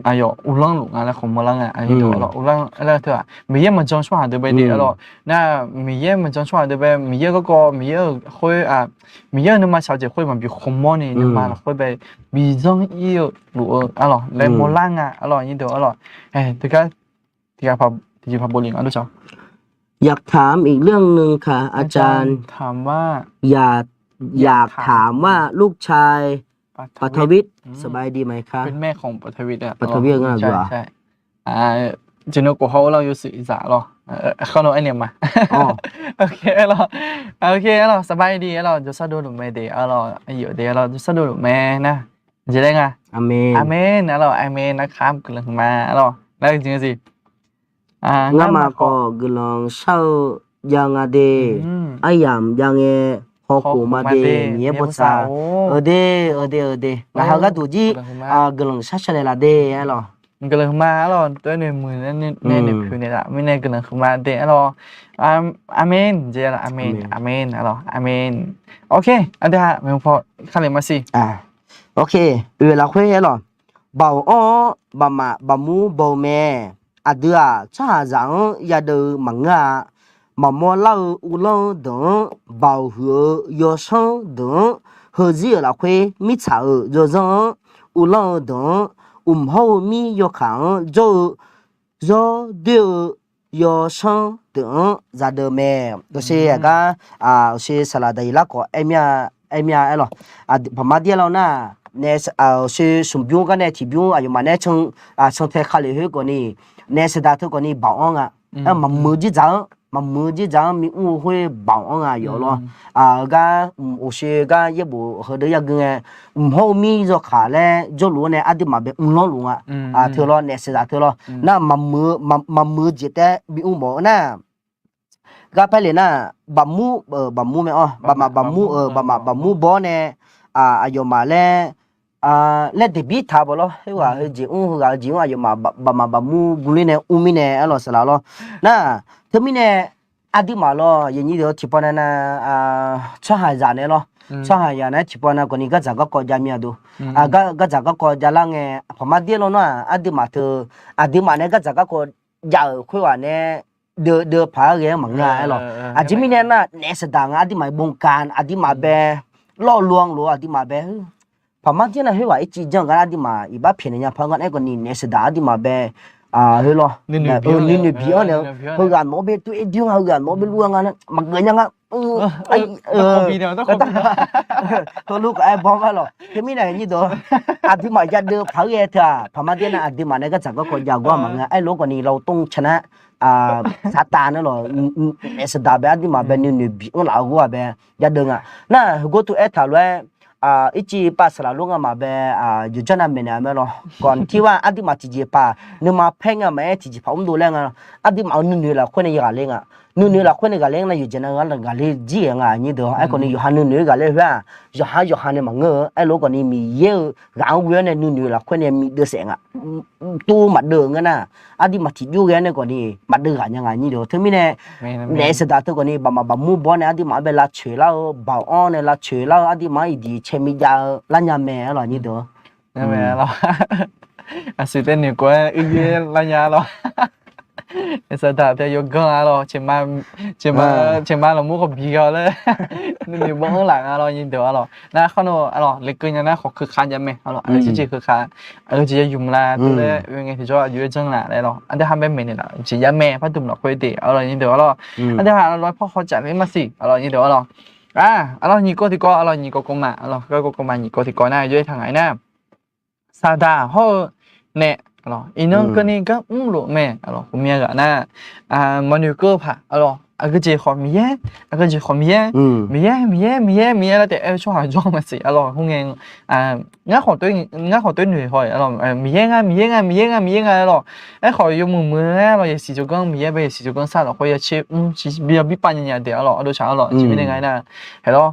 哎呦，乌浪路啊，那红木浪啊，哎呦咯，乌浪那对啊，米耶么装出来对不对咯？那米耶么装出来对不对？米耶个米耶会米耶那么小姐会嘛比红毛呢，那么会被比上有路啊咯，来木浪啊，啊咯，你对啊咯，哎，这个พาโบลิงอ่ะรู้จัก อยากถามอีกเรื่องหนึ่งค่ะ อาจารย์ ถามว่า อยากถามว่าลูกชายปัทวิทย์สบายดีไหมคะ เป็นแม่ของปัทวิทย์อ่ะ ปัทวิทย์งั้นเหรอ ใช่จริงๆกูเขาเราอยู่สื่อสารหรอเขาโน้ไอเนี่ยมาโอเคเราสบายดีเราจะสะดวกหรือไม่ดีเราอยู่ดีเราจะสะดวกหรือไม่นะจะได้ไง อาเมน อาเมนนะเราอาเมนนะครับกำลังมาเราแล้วจริงๆสิงั้นมาก็กำลังเช่ายังไงเดไอ้ยามยังไงพอกูมาเดเนี่ยภาษาเดแล้วเขาก็ดูจีกำลังชัดๆเลยละเดหรอ กำลังมาเราตัวในมือในผิวเนี่ยละไม่ในกำลังมาเดเราอาเมนเจละอาเมนเราอาเมนโอเคอันเดียวไม่พอขั้นเลยมาสิโอเคเวลาคุยหรอบ่าวอ้อบามูบ่าวแม่อาเดือชาจังยาเดือมังงะมามัวเล่าอุลงดงบ่าวหัวยอชงดงเฮจีละคุยมิชาจอจังอุลงดงหูมียอขังจอเดือยอชงดงจาเดือแม่ตัวเสียก็เสียสละได้ละก็เอ็มยาไอ้หรอพม่าเดียวเราน่ะเนี่ยชื่อสมบูรณ์กันเนี่ยที่บูรณ์อายุมาเนี่ยชงเทคาลิเฮก่อนนี่เนี่ยสดาทุกคนนี่บ่าวอ่ะมันมือจีจังมีอู้หุยบ่าวอ่ะอยู่หรอก็โอเชก็เย็บบุเฮเดียกเงี้ยหูมีจะขาเลยจะรู้เนี่ยอดีมาเป็นล้อลุงอ่ะเธอรอเนี่ยสดาเธอรอน่ะมันมือจีแต่มีอู้บ่น่ะก็ไปเลยนะบะมูไม่อ๋อบะมูบ่เนี่ยอายุมาแล้วและเดบิทาบลอเฮว่าเฮจิอูฮะจิอูอายุมาบะมูกุลิเนี่ยอุมิเนี่ยอลอสลาลอนะเธอมีเนี่ยอดีมาลออย่างนี้เดี๋ยวที่ปอนะชะหายจาเนี่ยลอชะหายเนี่ยที่ปอนะคนนี้ก็จะก็จามีดูก็จะก็จะลังเอพม่าเดียวลอนะอดีมาเธออดีมาเนี่ยก็จะก็ยาวคุยว่าเนี่ยเดพาเรื่องมังงะหรอจิมีเนี่ยนะเนี่ยสดางอดีมาบงการอดีมาเบล่อลวงหรืออดีมาเบพม่าที่นั่นเฮว่าไอ้จีจังกันอดีมาอีบ้าเพียงเนี่ยพังกันไอ้คนนี้เนี่ยสดาอดีมาเบเฮลอนี่พี่เนี่ยเฮกันโมเบตัวเดียวเฮกันโมเบลวงกันมักเงินยังอ่ะไอ้คอบีเนี่ยต้องคอบีตัวลูกไอ้บอมว่าหรอที่มีเนี่ยนี่ตัวอดีมาจะเดือพังเอเถอะพม่าที่นั่นอดีมาเนี่ยก็จังก็คนยาวกว่ามังงะไอ้ลูกคนนี้เราต้องชนะซาตานเนาะเอสดาเบอดีมาเบนี่บีเราก็ว่าเบจะเด้งอ่ะน่ะgo to เอทาเลยอีจีปัสลาลุงอ่ะมาเบอยู่จันทร์เมเนี่ยมั้ยเนาะก่อนที่ว่าอดีมาที่จีปานึมาเพ่งอ่ะแม่ที่จีพาดูแลงอ่ะอดีมานู่นละคนเนี่ยกาเลงอ่ะนู่นละคนเนี่ยกาเลงน่ะอยู่จันทร์กาเลจีอ่ะนี่เด้อไอ้คนนี้อยู่ฮันนู่นกาเลว่าอยู่ฮันเนี่ยมังเงอไอ้ลูกคนนี้มีเยอะกางเวียนเนี่ยนู่นละคนเนี่ยมีเดือเสียงอ่ะตู้มาเด้งอ่ะอดีมาที่อยู่กันเนี่ยคนนี้มาเด้งกันยังไงนี่เด้อถึงมีเนี่ยสดาตัวคนนี้บะมูบ่เนี่ยอดีมาเบลาเฉยแล้วบ่าวอ้อเนี่ยลาเฉยแล้วอดีมาอีดีเชมิยาลัญญาแม่หรอนี่เด้อแม่เราสุดเด่นนี่ก็อีลัญญาเราสดาแต่ยกกันเราเชมาเรามุกบีเขาเลยนี่บ้องหลังเรายินเดี๋ยวเรานะเขาโน่เราเล็กเกินนะขอคือคานยังไหมเราจริงๆคือคานจริงๆยุ่มละตัวเลยยังไงที่จะอยู่จังหละเลยเราอันเดียวทำเป็นเมนี่แหละจริงๆแม่พัดดุมเราคุยดีเรายินเดี๋ยวเราอันเดียวเราร้อยพ่อเขาจัดให้มาสิเรายินเดี๋ยวเราเรานี่ก็ที่ก็เรานี่ก็กมาเราก็มานี่ก็ที่ก็น่าอยู่ทางไหนนะซาดาเขาเนี่ยalors อีน้องก็นี่ก็รู้แม่alorsผมมีก็นะมนุษย์ก็ผ่าalors 个节好米耶，那个节好米耶，米耶了，แต่ช่วงหาจ้องมาสิอร่อยคงเองงั้นขอตัวหน่วยหอยอร่อย米耶อร่อยขออยู่มืออร่อยสิจุกัง米耶ไปสิจุกังซาหรอขอชิบีปัญญาเดียวอร่อยดูชาอร่อยชีวิตยังไงนะเห็นหรอ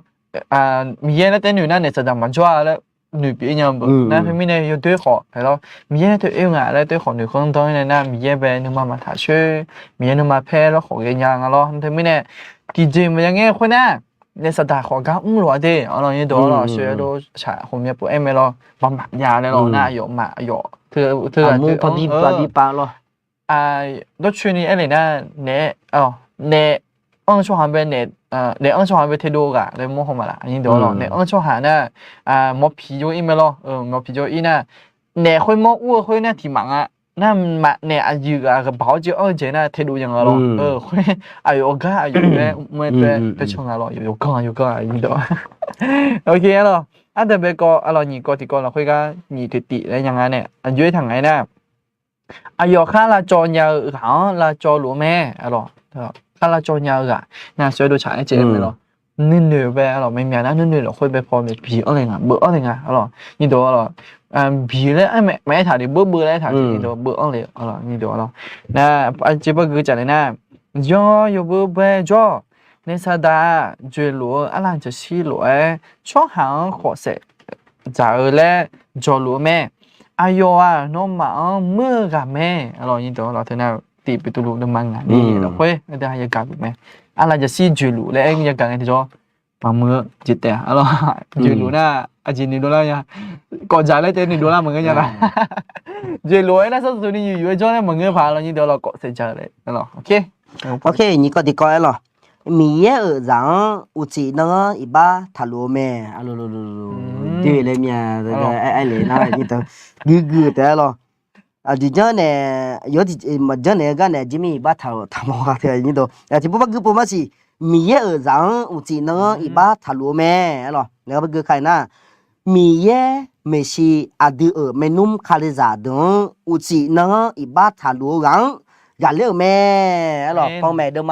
米耶แล้วแต่หน่วยนั่นเนี่ยจะทำมันจ้าแล้วหนุ่ยปีนี้นะพี่มีเนี่ยอยู่ด้วยขอเห็นหรอมีเนี่ยตัวเองอ่ะแล้วตัวของหนุ่ยคนต้องเนี่ยนะมีเนี่ยเป็นหนุ่มมาถ่ายช่วยมีเนี่ยหนุ่มมาแพ้แล้วของยังยังอ่ะหรอพี่มีเนี่ยดีจริงมันยังไงคนน่ะเนี่ยสัตว์ขอก้าวหลัวดิอ๋อเนี่ยตัวหรอช่วยดูฉะผมเนี่ยปุ๊เอ็มไม่หรอบำบัดยาเลยหรอน่าอยู่มาอยู่เธอมูพอบีปาหรอรถช่วยนี่อะไรนะเนี่ยเนี่ยช่วงหันไปเนี่ยเนี่ยช่วงหันไปเทดูกะเลยมั่วเข้ามาละอันนี้เดี๋ยวหรอเนี่ยช่วงหันน่ะมอผีโยอีไม่หรอมอผีโยอีน่ะเนี่ยค่อยมออ้วค่อยน่ะที่มังอ่ะน่ะมาเนี่ยอายุอ่ะก็บ่าวจะเจน่ะเทดูยังหรอค่อยอายุก็อายุเนี่ยไม่เป็นช่วงหรออยู่ก็อันนี้เดี๋ยวโอเคหรออันเดเบก็อะไรนี่ก็ที่ก็เราค่อยก็นี่ติแล้วยังไงเนี่ยอายุทางไหนน่ะอายุค่าละจอยาวหาละจอหลวงแม่อ่ะหรอข้าราชการยาวกะน่าช่วยดูฉากให้เจ๊ไหมล่ะนึ่งเดือไปหรอไม่มีนะนึ่งเดือเราค่อยไปพร้อมเลยผีอะไรเงี้ยเบื่ออะไรเงี้ยหรอนี่ตัวหรอผีเลยไม่ถ่ายดิเบื่อเลยถ่ายนี่ตัวเบื่ออะไรหรอนี่ตัวหรอนะอันเจ็บก็คือจัดเลยนะย่ออยู่เบื่อไปย่อในสัปดาห์จุลอะไรจะชี้หลวยช่วงหางขอเสจ่าแล้วจอหลวแม่อายุอ่ะน้องหมาเมื่อกับแม่หรอนี่ตัวหรอเธอน่าตีไปตัวลูกน้ำมันนี่แล้วค่อยได้ยากาศไหมอะไรจะซีจูลูแล้วเองยากาศที่จ่อมาเมื่อจิตแต่อะไรจูลูน่ะอาจินนี่ดูแล้วยังก่อนจ่ายแล้วเจนี่ดูแล้วเหมือนกันยังไงจูลูไอ้นั่นสุดนี่อยู่จ่อเนี่ยเหมือนกันผ่านแล้วนี่เดี๋ยวเราเกาะเสร็จจ่ายเลยนั่นหรอโอเคนี่ก็ดีก็ไอ้หรอมีเยอะจังอุจิเนาะอีบ้าทะลุแม่ลูดีเลยเมียไอ้เลยนะนี่ตัวกือแต่หรอဒီကျန်နဲ့ရောဒီမကျန်နဲ့ကနေဂျီမီဘာထားမောကတဲ့ညီတော့ဒီဘဘကပမရှိမီရဲ့ဇန်ဦးစီနော်ဤဘာထားလို့မဲအဲ့လောငါဘကခိုင်နာမီရဲ့မရှိအဒီမနုမ်ခါလီဇာဒွန်ဦးစီနော်ဤဘာထားလို့ကန်ရလေမဲအဲ့လောပေါမဲဒမ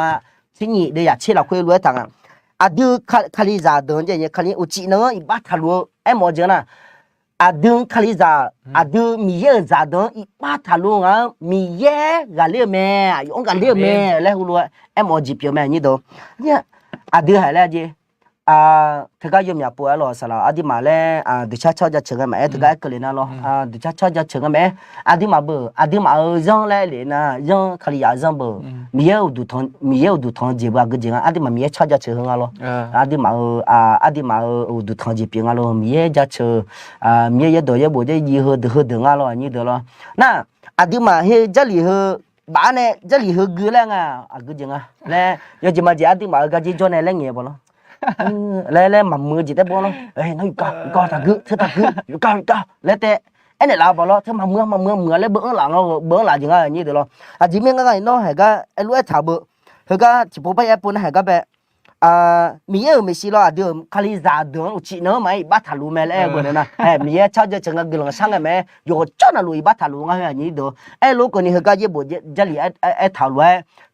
ချင်းကြီးတဲ့ရချေလောက်ခွေးလွဲတန်အဒီခါလီဇာဒွန်ကျရင်ခါလီဦးစီနော်ဤဘာထားလို့အဲ့မောကျနာอาดึงคาลิซาอาดึงมีเยอะซาดงอีป้าทะลุงอ่ะมีเยอะกะเลี้ยแม่ยองกะเลี้ยแม่แล้วฮู้ว่าเอ็มอจีเปียวแม่นี่โตเนี่ยอาดึงให้แล้วจีเธอก็ยอมอย่าป่วยหรอสละอาดิมาแล้วดิฉันชอบจะเชิงแม่เธอก็เกลียดนะหรอดิฉันชอบจะเชิงแม่อาดิมาเบอยังแล้วเลยนะยังคาลิยายังเบอมีเยอะดูทองจีบว่าก็จริงอาดิมามีเยอะชอบจะเชิงอ่ะหรออาดิมาดูทองจีบยังอ่ะหรอมีเยอะจะเชิงมีเยอะตัวเยอะบ่จะยี่ห้อดึงอ่ะหรอนี่เด้อหรอน่ะอาดิมาเฮจะหลีเฮบ้านเนี่ยจะหลีเฮกือแล้วไงก็จริงอ่ะแล้วยังจะมาจีอาดิมาก็จีจวนอะไรเงี้ยบ่หรอแล้วมามือจิตได้บ่เนาะเอ้ยน้อยก็ตะกึเธอตะกึอยู่ก็แล้วแต่ไอ้เนี่ยลาบ่เนาะเธอมาเมืองแล้วเบื้องหลังเอาเบื้องหลังจังไงนี่เด้อเนาะจิเมียงก็เนาะให้ก็ไอ้รู้ไอ้ถาบ่เฮก็สิบ่ไปไอ้ปุ่นให้ก็แบบมีไม่สิล่ะเดี๋ยวคาลิซาเดี๋ยวอุจิเนาะไม่บัดทะลุแม่แล้วบ่นะมีชอบจะจังก็กำลังสั่งแม่อยู่จ้าน่ะลุยบัดทะลุงอ่ะนี่เด้อไอ้ลูกคนนี้เฮก็เยบ่จะหลีไอ้ถาลุ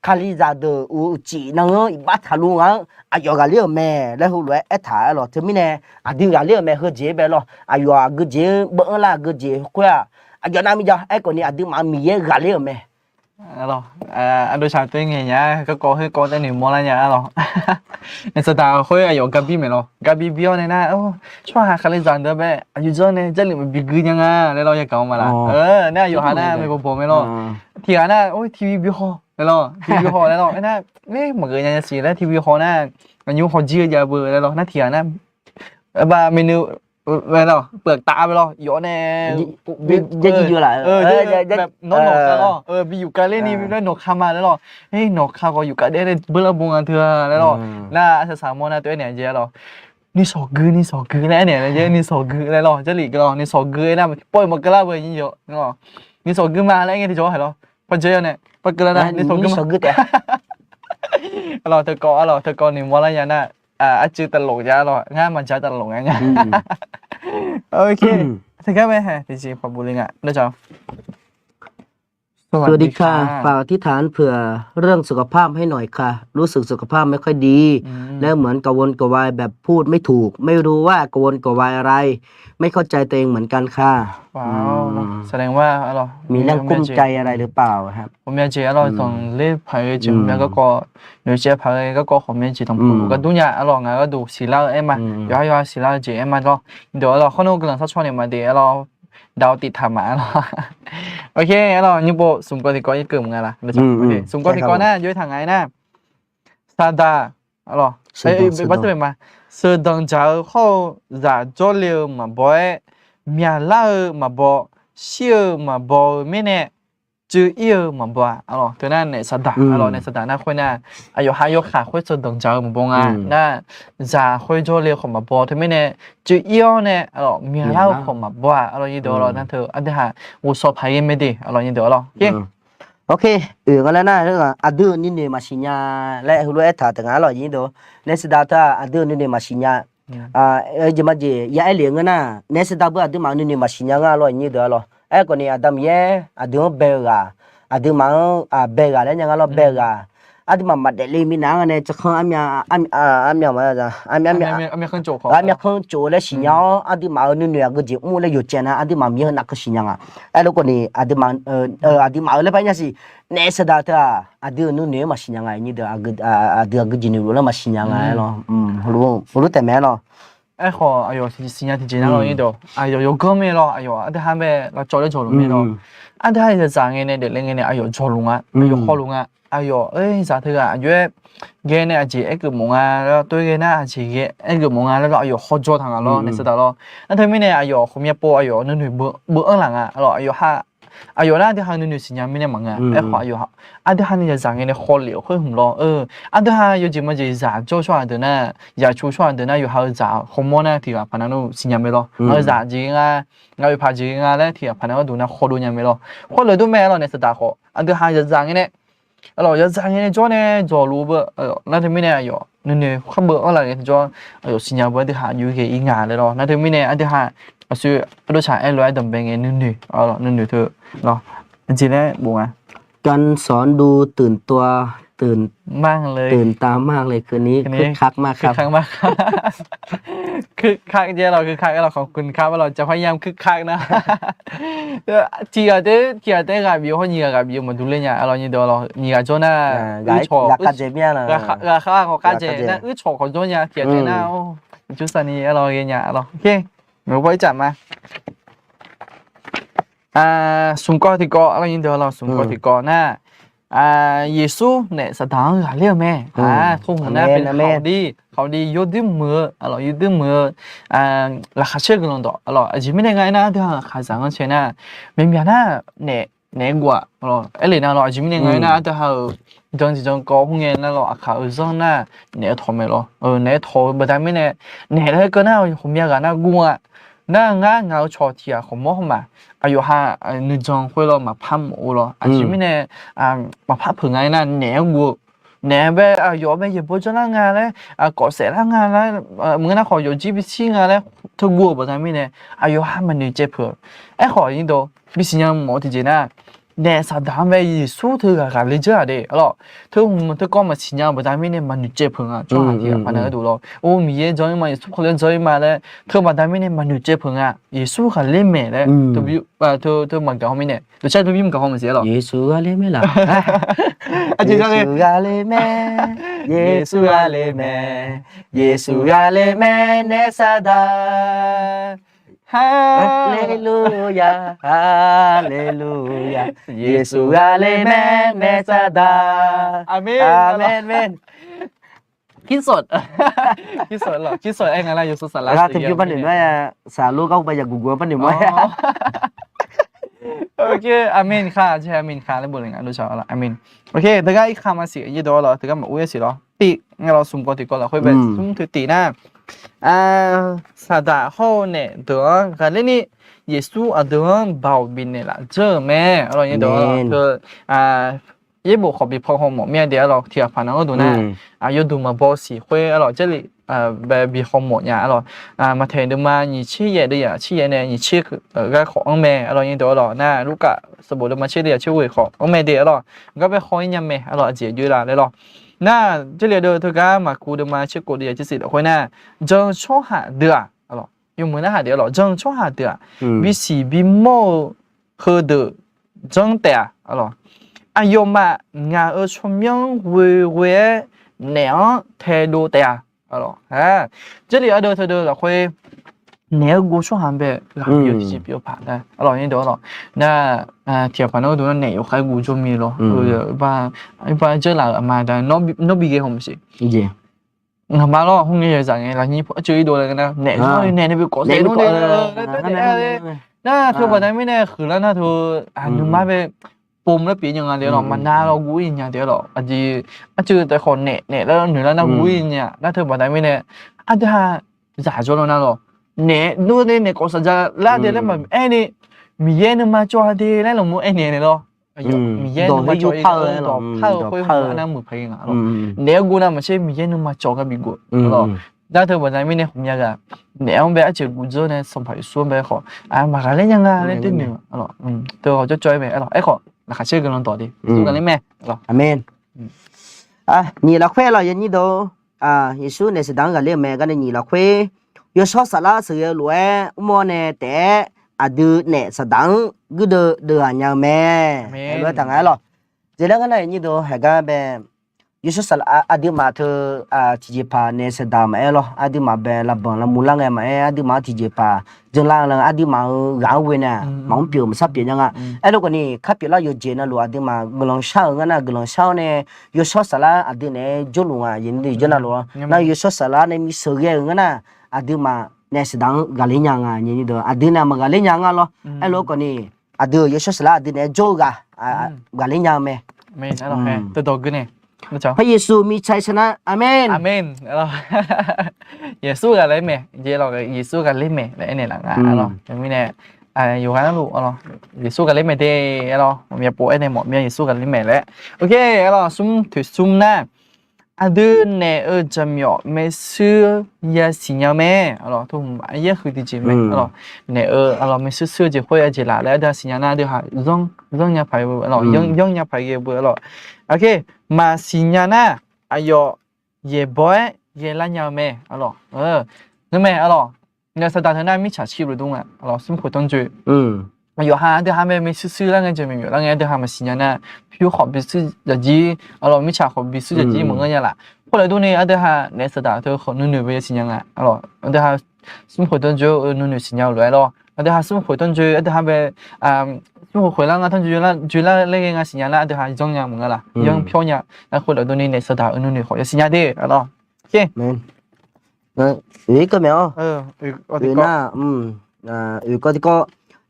คาลิซาเดี๋ยวอุจิเนาะบัดทะลุอ่ะอยู่ก็เลี้ยแม่แล้วฮู้ไอ้ถาล่ะถึงมีแน่ดึงก็เลี้ยแม่เฮเจไปล่ะอยู่ก็เจบ่ล่ะก็เจกว่าอยู่น่ะมีจ้ะไอ้คนนี้ดึงมามีก็เลี้ยแม่rồi anh đối chào tôi nghe nhá cái cô hơi cô tên niệm mua lại nhá rồi nên sao ta hơi ai ở Gabi mày rồi Gabi bio này na cho hà khai lên đó bé anh giờ này chắc là mình bị gửi nhá này rồi giờ cậu mà là này ở hà na mày bố mày rồi thì hà na ôi TV bio này rồi TV bio này rồi na mấy mọi người nhà xí đấy TV bio na anh nhung họ chia giờ vừa này rồi na thì hà na và menu về rồiเปลือกตาไปrồiย้อนเนี่ยจะอยู่หลายแบบนกแล้วมีอยู่กันเล่นนี่ด้วยนกข้ามาแล้วหรอเฮ้ยนกข้าก็อยู่กันได้เบลบงกันเถอะแล้วหรอน่าจะสามโมนาตัวเนี่ยเจ๊หรอนี่สอกือแล้วเนี่ยเจ๊นี่สอกือแล้วหรอจะหลีกหรอนี่สอกือนะปล่อยหมดกระลาเบอร์ยิ่งเยอะนี่หรอนี่สอกือมาแล้วไงที่โจ้เหรอพอเจอเนี่ยปกระนะนี่สอกือแต่หรอเธอก่อนนี่ว่าอะไรอย่างน่ะอาจือตลกจ้าหรอง่ายมันจะตลกง่ายโอเคถึงแค่ไหมฮะจริงๆพอบุริงอ่ะได้จ้าโซ สวัสดีค่ะฝากอธิษฐานเผื่อเรื่องสุขภาพให้หน่อยค่ะ รู้สึกสุขภาพไม่ค่อยดี และเหมือนกระวนกระวายแบบพูดไม่ถูก ไม่รู้ว่ากระวนกระวายอะไร ไม่เข้าใจตัวเองเหมือนกันค่ะ ว้าวเนาะแสดงว่าเรา มีเรื่องกุ้มใจอะไรหรือเปล่าครับ 我们姐เราต้องเล่พายจิมแล้วก็有些พายก็后面几ต้องปูก็ดุนยาเราไงก็ดูสิเราเอ็มอยู่สิเราเจเอ็มก็เดี๋ยวเราข้างนอกกำลังสักช่วงเนี่ยมาเดี๋ยวเราดาวติดธรรมะเราโอเคเรานี่โบสุ่มก็ที่ก็ยิ่งเกิดมึงไงล่ะโอเคสุ่มก็ที่ก็น่ะย้อยทางไงน่ะซาดาเราเอ้ยบัตรเป็นมาเสือดังเจ้าเขาจะจ่อเลี้ยวมาบ่อยเมียเล่ามาบ่เชื่อมาบ่ไม่เนี่ยจื้อเอี่ยวมาบ่alorsตัวนั้นเนี่ยสัตว์alorsเนี่ยสัตว์น่ะคนน่ะอายุ5ยกขาค่อยสดงเจ้ามาบ่งอ่ะน่ะจะค่อยจ่อเลี้ยวของมาบ่ถึงไม่เนี่ยจื้อเอี่ยวเนี่ยalorsเมียเล่าของมาบ่alorsยี่เดียวเรานั่นเธออันเดียว我说排也没得alorsยี่เดียวเราโอเค โอเคก็แล้วนะเรื่องอดื้อนี่เนี่ยมาชิญญาและฮูโรเอตาต่างๆหรอยินโดเนสดาตาอดื้อนี่เนี่ยมาชิญญาจะมาเจยาเอเลียงนะเนสดาบุอดื้อมานี่เนี่ยมาชิญญาหรอยินโดหรอก็เนี่ยอดัมเย่อดื้อเบกาอดื้อมาเบกาแล้วยังหรอเบกาอดื้อมาเดลีมินางเนี่ยจะข้ออันมาจ้ะอันข้างโจของอันข้างโจและชิญญาอดื้อมาเนี่ยก็จะมูและอยู่เจนะอดื้อมามีนักชิญญาแล้วก็เนี่ยอดื้อมาอดื้อมาเลยไปเนี่ยสิNesa data ada nu masih nyangai ni dah ada gini dulu masih nyangai lo. Lu temen lo. ขออายุสิญญาที่จีนเรานี่เดียวอายุ有个没咯อายุอันเดียวหาไปเราจอดเลยจอดลงไม่咯อันเดียวจะจางเงี้ยเนี่ยเด็กเล่นเงี้ยอายุจอดลงอ่ะอายุข้อลงอ่ะอายุจะเถอะอายุเงี้ยเนี่ยจีก็มองอ่ะแล้วตัวเงี้ยน่ะจีก็มองอ่ะแล้วอายุข้อจอดทางอ่ะ咯เนี่ยสุดท้าย咯อันเดียวไม่เนี่ยอายุเขามีปออายุนั่นหนึ่งเบื่อหลังอ่ะแล้วอายุห้าอายุน่ะที่หาหนึ่งสิญญาไม่เนี่ยมั้งอ่ะขออายุอันเดียวหาเนี่ยจะจางเงี้ยเนี่ยข้อเหลียวค่อยหุ่ม咯อันเดียวหาอยู่จีมันจะจะโจ้ช่วยเดินน่ะอยากช่วยเดินน่ะอยู่หาจะข้อมูลน่ะที่ว่าพนันนู้สิญญาไม่咯จะจริงอ่ะเราอยู่พาจริงอ่ะแล้วที่ว่าพนันก็ดูน่ะข้อดูยังไม่咯ข้อเลยดูไม่咯เนี่ยสุดท้ายข้ออันเดียวหาจะจางเงี้ยเนี่ยจะจางเงี้ยจ้อเนี่ยจ้อรู้บ่นั่นที่ไม่เนี่ยอายุเนี่ยข้อเบื่ออะไรเนี่ยจ้ออายุสิญญาบ่ได้หาอยู่แค่อีงานเลย咯นั่นที่ไม่เนี่ยอันเดียวหา所以都想爱来等别人女女เถอะเนาะจริงๆแล้วบุ๋งอ่ะ การสอนดูตื่นตัวตื่น มากเลย ตื่นตามากเลยคืนนี้คึกคักมากครับ คึกคักมากคึกคักเดี๋ยวเราคึกคักเราขอบคุณครับว่าเราจะพยายามคึกคักนะทีอ่ะเด้กับวิวเขาเนี่ยกับวิวมาดูเลยเนี่ยเราเนี่ยเดี๋ยวเราเนี่ยจ้อน่ะอยากกัดเจ็บเนี่ยนะข้าเขากัดเจ็บนะชอของจ้อเนี่ยเกียรตินะโอ้จุดสันนี้เราเนี่ยเราโอเคไม่ไหวจัดมาสุ่มก้อนที่ก้อนอะไรยินเดียวเราสุ่มก้อนที่ก้อนนะเยซูเนี่ยสถานการณ์เรียกแม่ทุ่งนะเป็นเขาดียอดมือเรายอดมือราคาเชื่อกันลงต่อเราจริงไม่ได้ไงนะที่ขาสั่งกันเช่นน่ะไม่มีนะเนี่ยกว่าเราเลยนะเราจริงไม่ได้ไงนะที่จังก็พวกเงี้ยนะเราขาสั่งน่ะเนี่ยทอไม่เราเนี่ยทอไม่ได้ไม่เนี่ยแล้วก็น่าผมอยากกันน่ะกูอ่ะ那俺ชอที่เขามองมาอายุห้านึกจังคุยเรามาพัมโอเราอาชีพนี้มาพับผึ่งไงนั่นเนี่ยกูเนี่ยแบบอยู่แบบญี่ปุ่นจะนั่งงานเลยก่อเสร็จแล้วงานแล้วมึงน่าขออยู่จีบชิงงานเลยทุกกูแบบนั้นไม่เนี่ยอายุห้ามันนึกเจ็บเผื่อขอยินโดบิสิยังหมอที่เจน่ะเนี่ยสัตว์ทำไปสู้เธอกับลิเจอร์เด้อเธอก็มาชิญญาแบบนั้นไม่เนี่ยมันนึกเจ็บเผื่อจ้าที่พันนั้นก็ดูเราโอ้มีเยอะจอยมาสู้คนเล่นจอยมาเลยเธอแบบนั้นไม่เนี่ยมันนึกเจ็บเผื่อสู้กับเล่นแม่เลยเธอมันกับเขาไม่เนี่ยตัวใช่ตัวพี่มันกับเขาไม่เสียหรอเยซูอาเลเมล่ะจริงจังเลย เยซูอาเลเมเยซูอาเลเมเยซูอาเลเมเนซาดาฮาเลลูยาฮาเลลูยาเยซูอาเลเมเนซาดาอาเมนอาเมนเมนคิดสดหรอคิดสดไอ้งั้นอะไรอยู่สุดสาระ ถึงอยู่ปันหนึ่งว่าสาลูกเอาไปจากกูกัวปันหนึ่งว่าโอเคอาเมนค่ะใช่อาเมนค่ะแล้วบุญงานดูชาวละอาเมนโอเคแต่ก็อีกคำมาสิยี่ดอลแต่ก็มาอุ้ยสิหรอตีงั้นเราสุ่มก่อนตีก่อนเราค่อยไปสุ่มถือตีหน้าสาดาเขาเนี่ยเดี๋ยวกันเรื่องนี้เยซูเดี๋ยวบ่าวบินเนี่ยละเจอแม่เราเนี่ยเดี๋ยวคือยี่บุขอบีพอหอมเมียเดี๋ยวเราเทียบผ่านก็ดูนะอยู่ดูมาบอกสิคุยเรา这里แบบบีฮอร์โมนเนี่ยหรอมาเทนดูมา你吃野的呀吃野呢你吃个ของแม่อร่อยยิ่งตัวหรอน่าลูกกะสมบูรณ์มา吃的吃胃ของแม่เดียหรอก็ไปหอยยังแม่อร่อยเจี๋ยอยู่ละเลยหรอน่า这里的这个嘛古的嘛吃过的就是的会呢正超下的หรอ用门那下的หรอ正超下的比西比毛喝的正的หรอ用嘛俺儿出名为两态度的หรอ这里的它的会哪个说还别有几比较怕的หรอยิ่งตัวหรอน่าเทียบพันธุ์ตัวนั้นเนี่ยใครกูจะมีหรอบ้าเจอหลักมาแต่นบีเกี่ยวมั้ยสิมาหรอห้องนี้จะไงล่ะนี่เจออีตัวอะไรกันนะเนี่ยไปกดเสียนู่นเลยน่าเธอบอกได้ไม่แน่คือแล้วน่าเธอนึกมาไปปุ่มแล้วปีอย่างเดียวหรอมันน่าเรากูอินอย่างเดียวหรอเจอแต่คนเนี่ยแล้วหนูแล้วน่ากูอินเนี่ยน่าเธอบอกได้ไม่แน่จะจ่ายจนแล้วน่าหรอเนี่ยนู่นเนี่ยก็สัจจะละเดี๋ยวแล้วมันนี่มีเย็นมาจอดีแล้วหลงมัวเนี่ยหรอมีเย็นมาจออีกต่อเผาคุยหัวน้ำมือเพลงอ่ะหรอเนี่ยกูน่ะมันใช่มีเย็นมาจอกับบิกูหรอน่าเธอบอกได้ไม่แน่ผมอยากอะเนี่ยมันแบบเจอกูเจอเนี่ยสมัยส่วนแบบขอมากันเล่นยังไงเล่นตัวหนึ่งหรอตัวเขาจะจอยไหมหรอไอ้ขอราคาเชื่อกันลองต่อดิสู้กันเลยแม่หรออเมนนี่ละเควเราอย่างนี้ดูเยซูเนี่ยแสดงกันเรื่องแม่กันนี่ละเวยศสละเสือรวยมัวเนี่ยแต่ดูเนี่ยแสดงก็เดือดอย่างแม่รวยต่างไงหรอเจ้ากันนี่ดูให้กันแบบเยซูสละดูมาเธอที่จะพาเนี่ยแสดงมาหรอดูมาแบบละบังละมุลังไงมาดูมาที่จะพาจงล่างดูมาเราเว้ยเนี่ยมันเปลี่ยนมันสับเปลี่ยนยังไงลูกนี่ขับเปลี่ยนแล้วอยู่เจนนะลูกดูมากลองเช่ากันนะกลองเช่าเนี่ยเยซูสละดูเนี่ยจุลุงยินดีจนะลูกนั่นเยซูสละเนี่ยมีเสือเงี้ยนะดูมาเนี่ยแสดงกาลิยังอ่ะนี่ดูดูเนี่ยมากาลิยังอ่ะหรอลูกนี่ดูเยซูสละดูเนี่ยโจกกาลิยังไหมไม่ใช่หรอกแม่ตัวโตขึ้นเนี่ยพระเยซูมีชัยชนะอาเมนอาเมนเราเยซูกันเลยแม่เยเรากับเยซูกันเลยแม่แล้วเนี่ยหลังเรายังไม่แน่อยู่กันนะลูกเราเยซูกันเลยแม่เด้เราผมอยากปวดไอ้เนี่ยหมอมีเยซูกันเลยแม่แล้วโอเคเราซุ่มถือซุ่มนะดูเนี่ยจะมีไม่ซื้อยาสีน้ำแม่เราทุ่มไอ้ยังคือดีจริงไหมเราเนี่ยเราไม่ซื้อจะคุยอะไรละแล้วได้สีน้ำน่าเดี๋ยวหาย่องยาไปเราย่องยาไปเยอะเบื่อเราโอเคมาสีน้ำน่ะอายุเย่บ่อยเย่ละยาแม่เรานั่นแม่เราเนี่ยสตาร์ทนั้นไม่ฉาชีพเลยตรงอ่ะเราซึ่งผลต้องจุ有哈，对哈没吃那个就没有，那个对哈没新鲜的，比如好比是日鸡，没吃好比是日鸡么个样啦。后来都呢，对哈那时候都好努努为新鲜啊，对哈生活当中努努新鲜来咯，对哈生活当中对哈呗生活回来啊，他就那个新鲜啦，对哈一种样么个啦，一种漂亮，那后来都呢那时候努努好新鲜的，咯，OK。有一个没有？有那有个这个。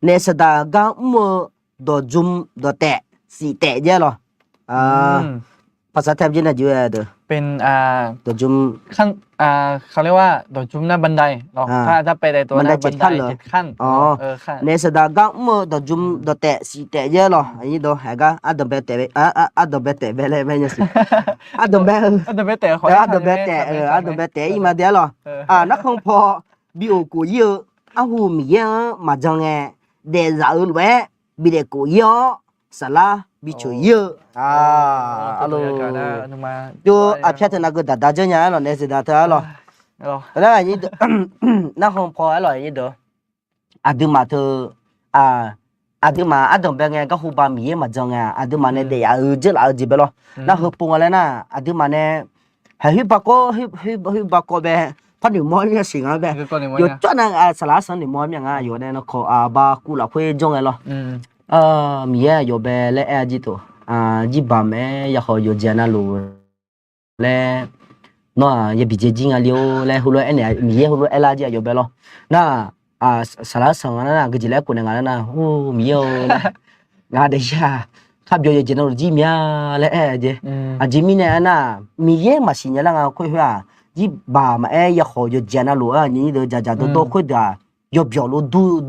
เนี่ยสดาก็มัวดอจุมดอแตะสีแตะเยอะหรอภาษาไทยจะน่าจะเด้อเป็นดอจุมขั้นเขาเรียกว่าดอจุมหน้าบันไดเนาะถ้าไปในตัวหน้าบันได7 ขั้นเนี่ยสดาก็มัวดอจุมดอแตะสีแตะเยอะหรออันนี้ดอหาก็ดอเบแตะดอเบแตะเลยไม่ยังสิดอเบแตะดอเบแตะดอเบแตะอีมาเดียวหรอนักคงพอบิโอกูเยอะหูมีเยอะมาจังไงเดี๋ยวเราเว้ยบิเดกูเยอะสละบิช่วยเยอะฮัลโหลดูอาเพียรนักก็ดัดเจเนี่ยหรอเนี่ยสิดัดหรอแล้วอันนี้นักคงพอหรออันนี้เด้อดูมาเธอดูมาดูแบบไงก็หูบามีมาจังไงดูมาเนี่ยเดี๋ยวเจอแล้วจีบหรอนักหูปุ่งอะไรนะดูมาเนี่ยให้บักก็แบบพันธุ์มอเนี่ยสิ่งอะไรอยู่จวนสลัดสันนิมอเนี่ยไงอยู่เนี่ยนะขอบากูละคุยจงไงหรอมีอยู่แบบเล่จิโตจีบแม่อยากขออยู่เจน่าลูเล่เนาะอย่าบิเจจิงอ่ะเลี้ยวเล่หุ่นเอ็นเนี่ยมีหุ่นเอลาจีอยู่แบบหรอน่ะสลัดสังนะก็จีเล่กูเนี่ยไงนะโอ้มีอยู่งาเดียข้าเบียร์เจน่าลูจีมีเล่จีจีมีเนี่ยนะมีมาสิเนี่ยละไงคุยว่าจีบมาอยากขออยู่เจน่าลูนี่เดี๋ยวจะตัวคุยเดี๋ยวยบยอลู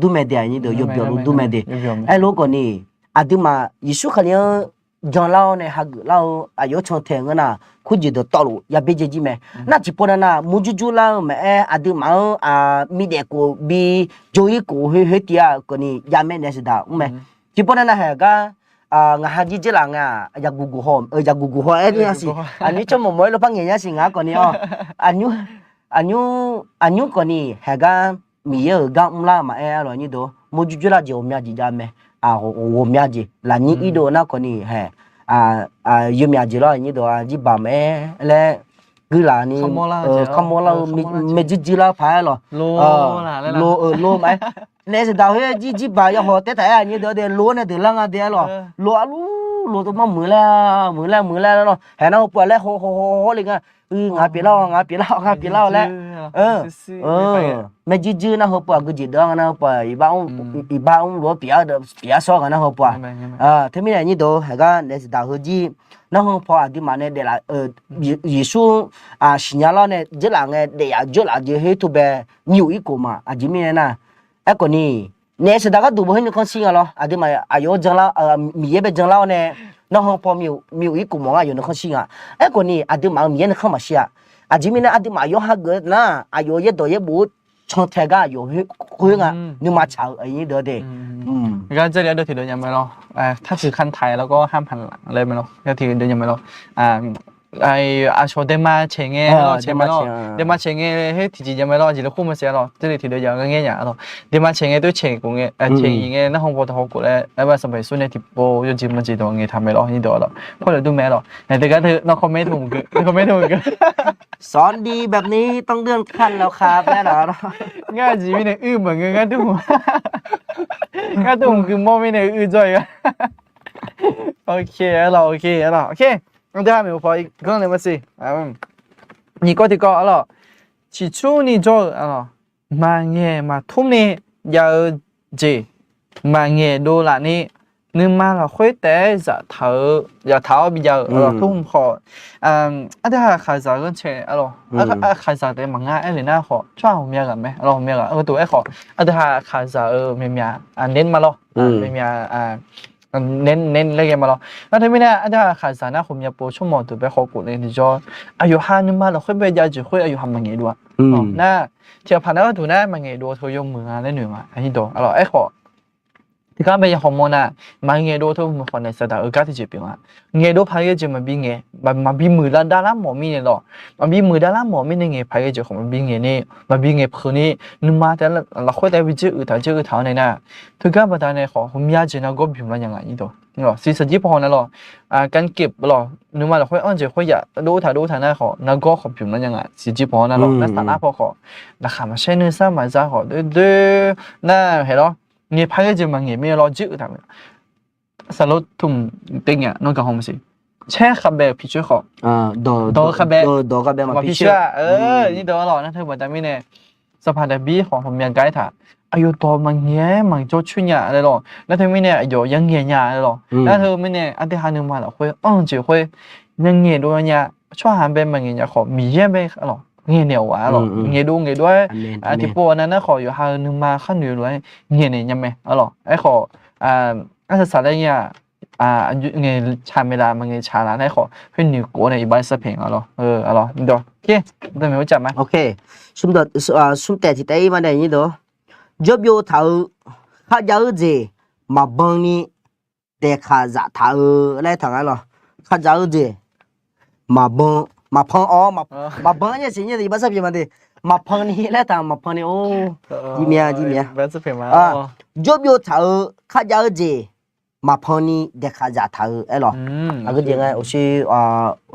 ดูไม่ได้นี่เดี๋ยวยบยอลูดูไม่ได้ไอ้ลูกคนนี้ดูมายิสุขันยัง John Lao ne hag lao ayo chon the ngana khuji do tolu ya beje ji me na ji pona na mujuju la me adu ma mi de ko bi joyi ko he tia ko ni ya me ne sida me ji pona na ha ga nga haji je la nga ya gugu ho ni asi ani cho mo moi lo pang nya singa ko ni o anyu ko ni ha ga mi ye ga mla ma lo ni do mujuju la je o mya ji ja me wo mya ji la ni ido na ko ni he yum ya ji lo ni do ji ba me le cứ là ni không mua lâu me ji la phải lo lo mày nè sẽ đào hết ji ba ya ho te ta ni do de lo ne de lang a de lo lo to ma mưa la lo hè nó qua le ho liền à ngã bị lao le me ji na ho pa cái gì đó na pa i ba ông lo bia so cái na ho pa thế mi này ni do hè ga nè sẽ đào hết ji nó không phải đi mà này để là Giêsu sinh nhật này chỉ là nghe để cho là chỉ hết thu về nhiều ý của mà chỉ mình nè còn nè nè sẽ đã có đủ bao nhiêu con sinh rồi đi mà ayo chẳng là mình bây chẳng là này nó không phải nhiều ý của mà ayo nó con sinh còn nè đi mà mình không mà sinh chỉ mình đi mà ayo hai người na ayo ye đôi ye bút trong thế ga ayo khuyên nhưng mà chào ấy như đó đấy ก็จะเรียนโดยที่เดินยังไม่รอถ้าถือคันไทยแล้วก็ห้ามพันหลังเลยไม่รอก็ถือเดินยังไม่รอไออาโชเดมาเชงเง่รอเชงไม่รอเดมาเชงเง่ให้ที่จริงยังไม่รอจีแล้วคู่มาเสียรอจะได้ที่เดินยังก็เงี้ยอย่างรอเดมาเชงเง่ด้วยเชงกูเงี้ยเชงยังเงี้ยนั่งห้องปฐมกูแล้วแล้วว่าสมัยสุดเนี่ยที่โบยจีมันจีตรงเงี้ยทำไม่รอนี่ตัวรอเพราะเดี๋ยวดูแม่รอแต่เด็กก็เธอน้องคอมเมนต์ถูกกันคอมเมนต์ถูกกัน สอนดีแบบนี้ต้องเลื่อนขั้นแล้วครับแน่นอน ง่ายจีไม่เนี่ยเหมือนกันทุกก็ตุ้มคือมองไม่เนี่ยจ่อยกันโอเคแล้วโอเคแล้วโอเค那这下面我发一个那么事你嗰啲講咯起初你做萬嘢嘛通你有字萬嘢到啦你nhưng mà là khối tế giả thảo bây giờ thông họ anh ta khai giả cái chuyện khai giả để mà ngay ấy là họ cho họ miệngกันไหมเราmiệngกันตัวไอ้เขาanh ta khai giả miệng nên mà lo miệng nên lấy cái mà lo nó thấy mấy nè anh ta khai giả nó không nhập bộ trong một tụi bé họ cụ lên thì cho ayu ha nhưng mà là khối bây giờ chỉ khối ayu ham mà nghề đua nè thìผ่านแล้วตัวนั้นมาnghề đua thôi dùngมือlênหนึ่งอ่ะอันนี้ตัวไอ้เขาที่การไปยังฮอร์โมนมาเงี้ยดูทุกคนในสตาร์ก็ที่จะเป็นว่าเงี้ยดูพายจะมาบินเงี้ยมาบินมือด้านล่างหมอมีเนี่ยหรอมาบินมือด้านล่างหมอมีเนี่ยเงี้ยพายจะของมาบินเงี้ยนี่มาบินเงี้ยพื้นนี่นึกมาแต่เราค่อยได้วิจิตรเจอเท่านั้นนะทุกการประทานในของผมอยากจะนักก็พิมพ์อะไรอย่างเงี้ยตัวนี่หรอสิ่งที่พอนั่นหรอการเก็บหรอนึกมาเราค่อยอ้อนจะค่อยอยากดูถ่ายหน้าของนักก็ของพิมพ์อะไรอย่างเงี้ยสิ่งที่พอนั่นหรอนั่นสาระพอของราคามันใช่เนื้อสัตว์มันจะของด้วยน่าเห็นหรอเงี้ยพายจะมาเงี้ยไม่รอจืดทำไมสรุปทุ่มติงอ่ะน้องกับฮอมสิแช่ขับแบบพิชิตของดอขับแบบมาพิชิตนี่ดอหรอนะเธอบอกแต่ไม่เนี่ยสภาพแบบบีของผมยังไกด์ถ่าอายุตัวมันเงี้ยมันโจชุนยาเลยหรอแล้วเธอไม่เนี่ยอายุยังเงี้ยยาเลยหรอแล้วเธอไม่เนี่ยอันที่หาหนึ่งมาแล้วค่อยจะค่อยยังเงี้ยด้วยเนี่ยช่วยหันไปมันเงี้ยของมีเยี่ยมไปหรอเงี้ยเหนียวอ่ะหรอเงี้ยด้วยที่ปวดนั้นนะขออยู่หาหนึ่งมาขั้นอยู่ด้วยเงี้ยเนี่ยยังไงหรอไอ้ขออันสุดท้ายเนี่ยเงี้ยชาเมลามันเงี้ยชาละไอ้ขอเพื่อนอยู่กูในอีบ้านสักเพลงหรอหรอนี่ดูโอเคได้ไหมรู้จักไหมโอเคซุ่มแต่ที่ได้มาได้นี่ดูยบโยเท่าข้าเยอะจีมาบังนี่แต่ข้าจะเท่าอะไรทางนั้นหรอข้าเยอะจีมาบังมาพังมาบังเนี่ยสิ่งนี้ที่บ้านสักเพลงมันดีมาพังนี่แล้วทางมาพังนี่โอ้จีเมียบ้านสักเพลงมายบโยเท่าข้าเยอะจีมาพังนี่แต่ข้าจะเท่าไอ้หรอก็ยังไงโอ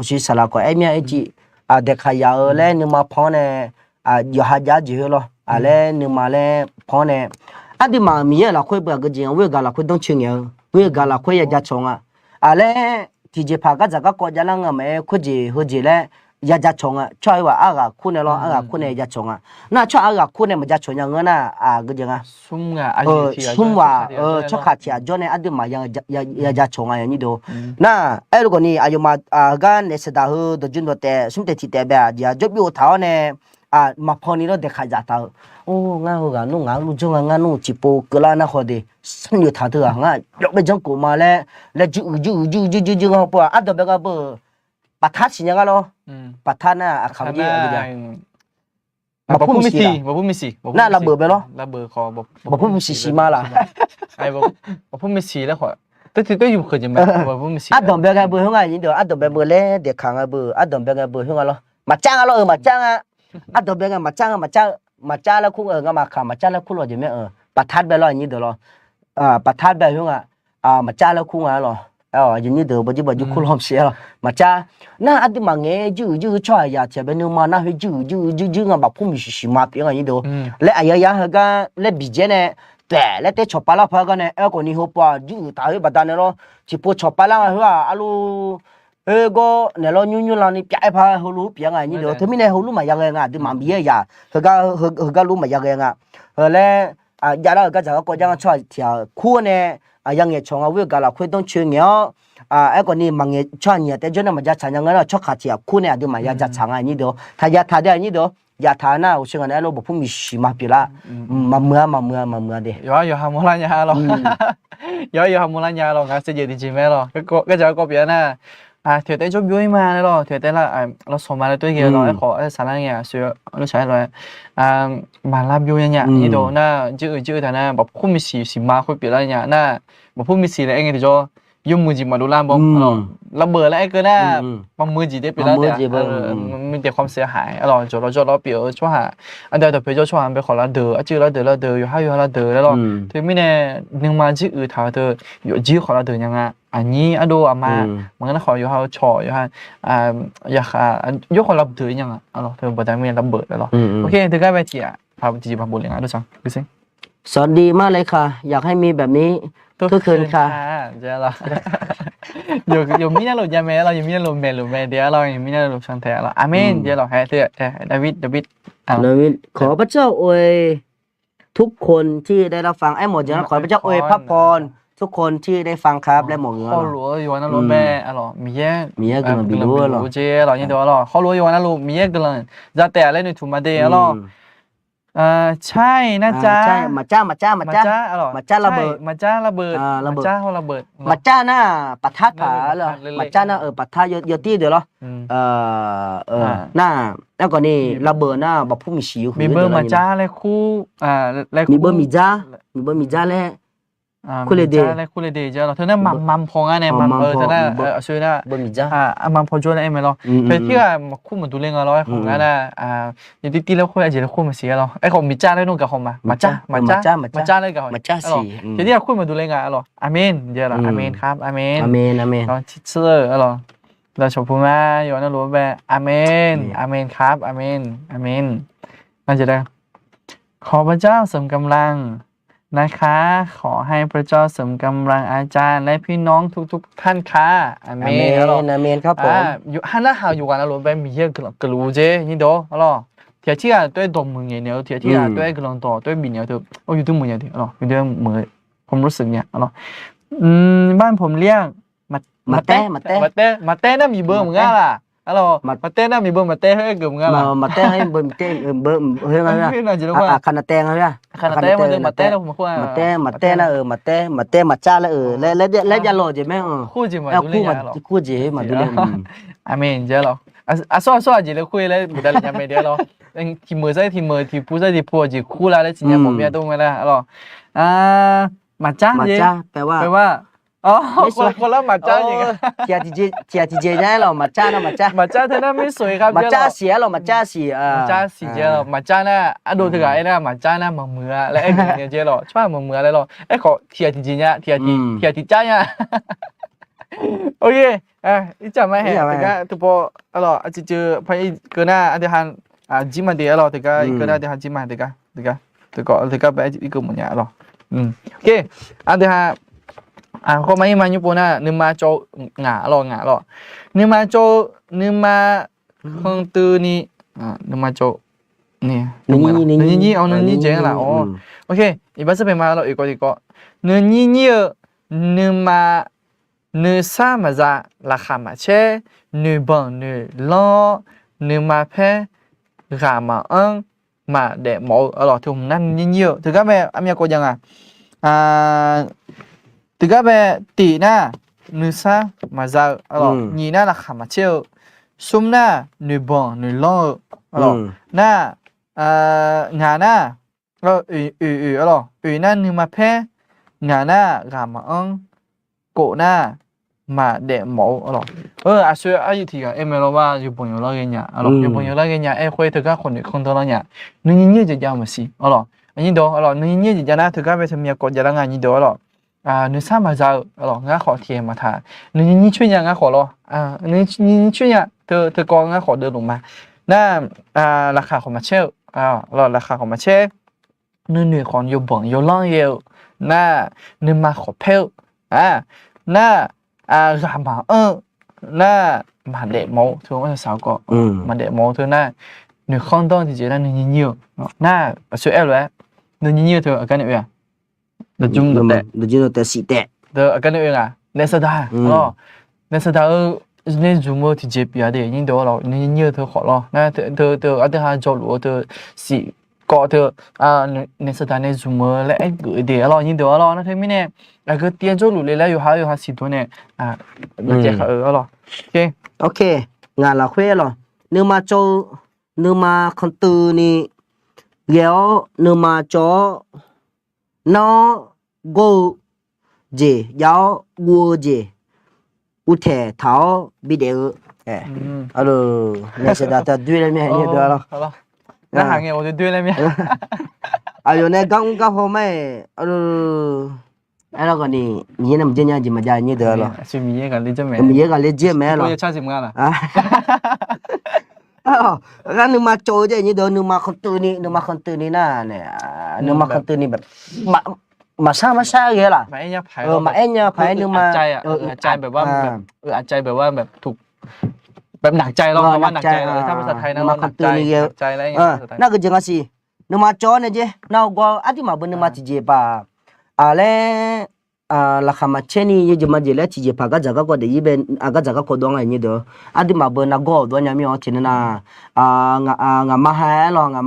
ชิสลักก็ไอ้เมียไอ้จีแต่ข้าเยอะแล้วนึกมาพังเนี่ยอยู่หาจ้าจีเหรอแล้วนึกมาแล้วพังเนี่ยอันที่มามีอะไรคุยแบบก็จริงเวกาลคุยต้องเชื่อเวกาลคุยอยากจะชงแล้วที่จะพาก็จะก็จะลังไม่คุยจีหัวจีแล้วอยากจะชงช่วยว่าคุณเนี่ยเราคุณเนี่ยอยากชงน่าช่วยคุณเนี่ยมันจะชงยังไงนะก็ยังซุ่มซุ่มว่าช่วยขาดที่จนเนี่ยอันที่มาอยากจะชงอย่างนี้ดูน่าไอ้ลูกนี่อายุมากันเนี่ยเสด็จหูตัวจุนตัวแต่ซุ่มแต่ที่แต่แบบจะจบอยู่เท่าเนี่ย มาพอนี้เราเด็กขายตาโอ้งาหัวกันนู่งาลูกจงงานู่จิโปกลานะขอดีสัญญาถาเถอะงายกไปจังกูมาแล้วจูงปะอัดเบกเบอปัทัดสิยังกันloปัทัดน่ะคำยี่อะไรเดียวบ่พูดไม่สิบ่พูดไม่สิน่าระเบิดไปเหรอระเบิดคอบ่พูดไม่สิมาล่ะไอ้บ่พูดไม่สิแล้วขอแต่อยู่คือจะไม่บ่พูดไม่สิอัดเบกเบอร์เฮงไงนี่เดี๋ยวอัดเบกเบอร์แล้วเด็กขังเบอร์อัดเบกเบอร์เฮงไงloมาจ้างloมาจ้างอัดเบกมาจ้างแล้วคุ้งงามาขามาจ้างแล้วคุ้งloจะไม่ปัทัดไปloนี่เดี๋ยวloปัทัดไปเฮงมาจ้างแล้วคุ้งloอย่างนี้เดี๋ยวบ่จะคุ้งล้อมเสียloมาจ้าน่าอัดมาเงี้ยจูช่วยอยากจะเป็นนูมาน่าให้จูงาแบบพุ่มสิมาเพียงอย่างนี้เดี๋ยวและไอ้ยาเฮกันและบีเจเนี่ยแต่และแต่ชอบปลาพากันเนี่ยคนนี้หัวปลาจูตายบัดนั้นloจิปชอบปลาหัวอาลูก็เนี่ยเรายุ่งเรานี่เปียพาฮูลูเปียงอย่างนี้เดี๋ยวถึงไม่เนี่ยฮูลูมาอย่างเงี้ยดิมันบียาเฮกันลูมาอย่างเงี้ยและยาเราก็จะก็ยังช่วยเที่ยวคู่เนี่ยยังเงี้ยชงเอาไว้กันเราคุยต้องเชื่อเงี้ยไอ้คนนี้มันเงี้ยชอบเนี่ยแต่จนมันจะฉันยังเงี้ยชอบขาดเที่ยวคู่เนี่ยดิมันยังจะฉันอย่างนี้เดี๋ยวถ้ายาทาได้อย่างนี้เดี๋ยวยาทาน่ะ我想呢เราบอกพุ่มมีสิมาปีละมาเมื่อเดี๋ยวอยู่หามูลญาหรออยู่หามูลญาหรอกเสียดีจริงไหมหรอก็จะก็เปียน่ะเถื่อแต่จบยุ่ยมาเลยหรอเถื่อแต่ละเราสมัยตัวเกี่ยวหรอไอ้ขอไอ้สารเนี่ยเสือเราใช้เลยมาลับยุ่ยเนี่ยนี่โดน่ะจื้อแต่น่ะบอกพุ่มมีสิมาคุยปีละเนี่ยน่ะบอกพุ่มมีสิเลยเองที่จะยุ่งมือจีมาดูแลบ่ระเบิดแล้วไอ้ก็น่ะมันมือจีได้ปีละเนี่ยมันเดี๋ยวความเสียหายหรอเราเปียช่วยหาอันเดียวแต่เปียช่วยหาไปขอละเดือจื้อละเดืออยู่ให้อยู่ละเดือแล้วหรอถึงไม่แน่นึงมาจื้อถามเธออยู่จื้อขอละเดือยังไงอันนี้อดูอามามันก็ขออยู่เขาชออยู่ฮะอยากยกคนรับถือยังอ๋อเธอบอกแต่ไม่ระเบิดแล้วหรอโอเคเธอก็ไปที่พาจีพาบุญเลยนะดูจังดูสิสอนดีมากเลยค่ะอยากให้มีแบบนี้ทุกคืนค่ะเจ้าเราอยู่มีน่าหลุดยาเมเราอยู่มีน่าหลุดเมลหลุดเมเดียเราอยู่มีน่าหลุดชังแท้เราอาเมนเจ้าเราให้เธอดาวิดขอพระเจ้าอวยทุกคนที่ได้รับฟังไอ้หมดอย่างนั้นขอพระเจ้าอวยพระพรทุกคนที่ได้ฟังครับและหมดเงินเขารู้อยู่ว่านั่นรู้แม่อ๋อมีแย่กันบิรู้หรอเจ้าเราอย่างเดียวหรอเขารู้อยู่ว่านั่นรู้มีแย่กันจะแต่เล่นในถุงมาเดียหรอใช่นะจ๊ะใช่มาจ้าอร่อยมาจ้าระเบิดมาจ้าระเบิดมาจ้าเขาระเบิดมาจ้าน่ะปัทัดผาเหรอมาจ้าน่ะปัทัดเยอะตี้เดี๋ยวเหรอน่ะแล้วก็นี่ระเบิดน่ะแบบผู้มีชิวมีเบอร์มาจ้าเลยคู่มีเบอร์มีจ้าเลยคู่เลยเดย์เจ้าเราเธอเนี่ยมัมพองอ่ะเนี่ยมัมเธอเนี่ยชื่อเนี่ยเบอร์มีจ้ามัมพอจวนเอ็มเหรอเป็นที่ว่าคู่เหมือนตัวเล่นกันร้อยของนั่นน่ะอย่างที่แล้วคู่ไอ้เจ้าคู่มาเสียหรอไอ้ของมีจ้าเลยนู่นกับของมาจ้าเลยกับมาจ้าสิอย่างที่คู่เหมือนตัวเล่นกันหรออาเมนเจ้าหรออาเมนครับอาเมนเราชิดเสื้อหรอเราชมพูมาอยู่นั่นรู้แบบอาเมนครับอาเมนนั่นจะได้ขอพระเจ้าเสริมกำลังนะคะขอให้พระเจ้าเสริมกำลังอาจารย์และพี่น้องทุกท่านค่ะอาเมนครับผมอยู่ฮันน่าหาอยู่กันแล้วรู้แบบมีเยอะกรู้เจนี่โดหรอเทียที่อ่ะด้วยดมมือเนี่ยเทียที่อ่ะด้วยกลองต่อด้วยบินเนี่ยเธอโอ้อยู่ด้วยมือเนี่ยหรออยู่ด้วยมือผมรู้สึกเนี่ยหรอบ้านผมเรียกมาเต้น่ะมีเบอร์มึงอ่ะล่ะฮัลโหลมาเต้น่ะมีเบอร์มาเต้ให้เกือบมึงอ่ะล่ะมาเต้ให้เบอร์เฮ้ยอะไรอ่ะคานาเต้ไงอ่ะคานาเต้มาเต้แล้วผมคุยมาเต้นะมาเต้มาจ้าแล้วแล้วจะหล่อจะไหมคู่จีมาดูเลยคู่จีมาดูเลยอาเมนเจ้าหรอซ้อจีแล้วคุยแล้วบุตรเลยอาเมนเดียวหรอทีมือใส่ทีมือทีผู้ใส่ทีผู้จีคู่แล้วจริงๆผมเนี่ยต้องมาแล้วหรอมาจ้าแปลว่าอ๋อคนละมาจ้าอย่างเงี้ยเทียเจได้หรอมาจ้านะมาจ้าเธอน่าไม่สวยครับมาจ้าเสียหรอมาจ้าสีเจ้ามาจ้าน่ะดูเถอะไอ้น่ะมาจ้าน่ะมาเมื่อและไอ้เนี่ยเจ้าหรอชอบมาเมื่ออะไรหรอไอ้ขอเทียจริงๆเนี่ยเทียจ้าเนี่ยโอเคอีจำไม่เห็นแต่ก็ทุกคนหรออาจจะเจอพายเกินหน้าอันเดียนจิมันเดียหรอแต่ก็เกินหน้าเดียนจิมันแต่ก็ไปอีกกลุ่มเนี่ยหรอโอเคอันเดียนเขาไม่มาญี่ปุ่นนะนึกมาโจหงาหรอนึกมาคงตื่นนี่นึกมาโจนี่เอานี่เจ๋งละอ๋อโอเคอีบัสเป็นมาหรออีกก็นึกมานึกสามาจะราคามาเช่นึกบังนึกล้อนึกมาเพ gà mà ưng mà để mẫu ở đó thì hôm nay nhiều từ các bé em có rằng từ các bé tỷ na nữ sa mà giờ ở đó nhìn na là khám mà chiều sum na nữ bòn nữ lo ở đó na ngà na ở đó na nữ mà phe ngà na gà mà ưng cổ na mà để mẫu ở đó à xưa ấy thì em nói là yêu朋友那个nhà ở đó yêu朋友那个nhà em会thực cácคนkhông đó là nhà nhưng như vậy mà gì ở đó anh đó ở đó nhưng như vậy na thực các bây giờ mình có giờ là ngày đó ở đó nếu sao mà giờ ở đó ngã khó thiệt mà thà nhưng như chuyện nhà ngã khó lo nhưng chuyện nhà từ con ngã khó được đúng mà naราคาของมาเช่เราราคาของมาเช่นึ่งหนึ่งคนอยู่บ่งอยู่ล่องเยอะน่าหนึ่งมาขอเพลน่าgà mà na mà để mẫu thường là sao có mà để mẫu thường na nếu không đó thì chỉ là nếu nhiều na ở chỗ em rồi nếu nhiều thường ở cái này à được chung được được xịt tệ được ở cái này à nên sao ta nên sao ta nên dùng mơ thì chế bia để nhưng đó là nếu nhiều thường khó lo na từ ở đây hai chỗ lúa từ xị có từ nên sao ta nên dùng mơ lại gửi để lo nhưng đó lo nó thấy mấy nè cái tiền chỗ lúa lấyอยู่หาสิตัวเนี่ยnó chỉ ở lo ok ngà là khuê rồi nếu mà cho nếu mà con từ ni kéo nếu mà cho nó go gì giáo go gì u thể tháo video nên sẽ đặt đưa lên miệng như đó rồi那行嘅我哋對咧咩？ayo này các hôm ấy ai đó còn gì nằm trên nhà gì mà dài như thế rồi suy nghĩ cái lý cho mẹ mình cái lý cho mẹ rồi tôi cho gì mà là cái nếu mà trôi chứ như đó nếu mà không từ ni nè nếu mà không từ ni mà sao vậy là mà em phải phải nếu màใจแบบว่าใจแบบว่าแบบถูกแบบหนักใจเราคำว่าหนักใจถ้าภาษาไทยนะเราหนักใจอะไรอย่างเงี้ย นั่นก็จังสิnếu mà cho này chứ nào có ắt mà bên nếu mà chỉ bà ale là khám chế ni như mà chỉ là chỉ bà cái jaga có để bên cái jaga có đông này như đó ắt mà bên là go đó nhà mi ở trên là ngà ma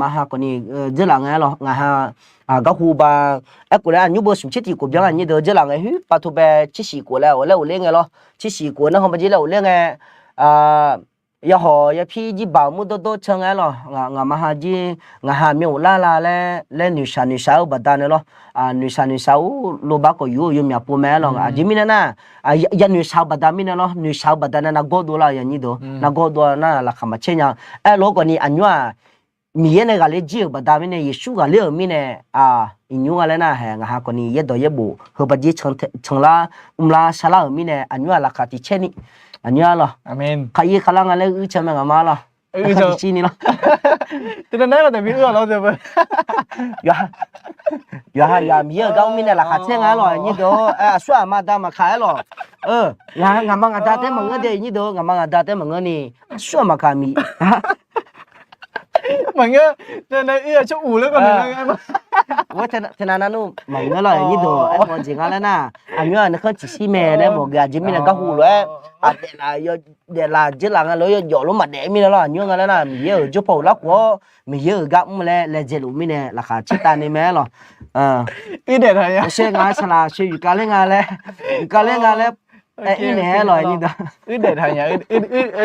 ha có ni rất là nghe lo ngà ha cái khu ba cái của là như bữa sum chết thì cũng giống như đó rất là nghe hú bà thu bé chỉ xì của là lên nghe lo chỉ xì của nó không phải chỉ là lên nghe ya ho ya phi ji ba mu do chang ai lo nga ma ha ji nga ha mi la le nu sha ba da ne lo nu sha lo ba ko yu mi apo me lo ji mi na ya nu sha ba da mi na lo nu sha ba da na go do la ya ni do na go do na la khama che nya ai lo ko ni anwa mi ye ne ga le ji ba da mi ne yesu ga le mi ne inyu ga le na ha nga ha ko ni ye do ye bu ho ba ji chang la sha la mi ne anwa la ka ti che ni anh lo, amen. Khai khả năng là ư chăm ngắm lo, ư cho chi ni lo. Từ đó là bị ư lo rồi. Ya mi ở đâu mi này là khát xe ngã rồi như đó, xóa mà ta mà khai rồi, ngắm ngắm ta thế mà ngỡ đây như đó, ngắm ta thế mà ngỡ nè, xóa mà khai mi. Mà ngỡ, này ư chỗ ủ nữa còn nữa mà. Ủa thế nào nó mà ngỡ rồi như đó, em còn gì ngã lên à, anh nhớ nó không chỉ xi mè đấy, một gà chỉ mi là cá hù rồi. Để là chỉ là lối dọ lối mặt để mi đó như thế là mình nhớ chỗ phố lắc của mình nhớ gặp mà là dễ lụm mi nè là khá chết ta này mẹ rồi cái để thầy à xe ngã xe là xe cá lên ngã cái nè rồi như đó cái để thầy nhà cái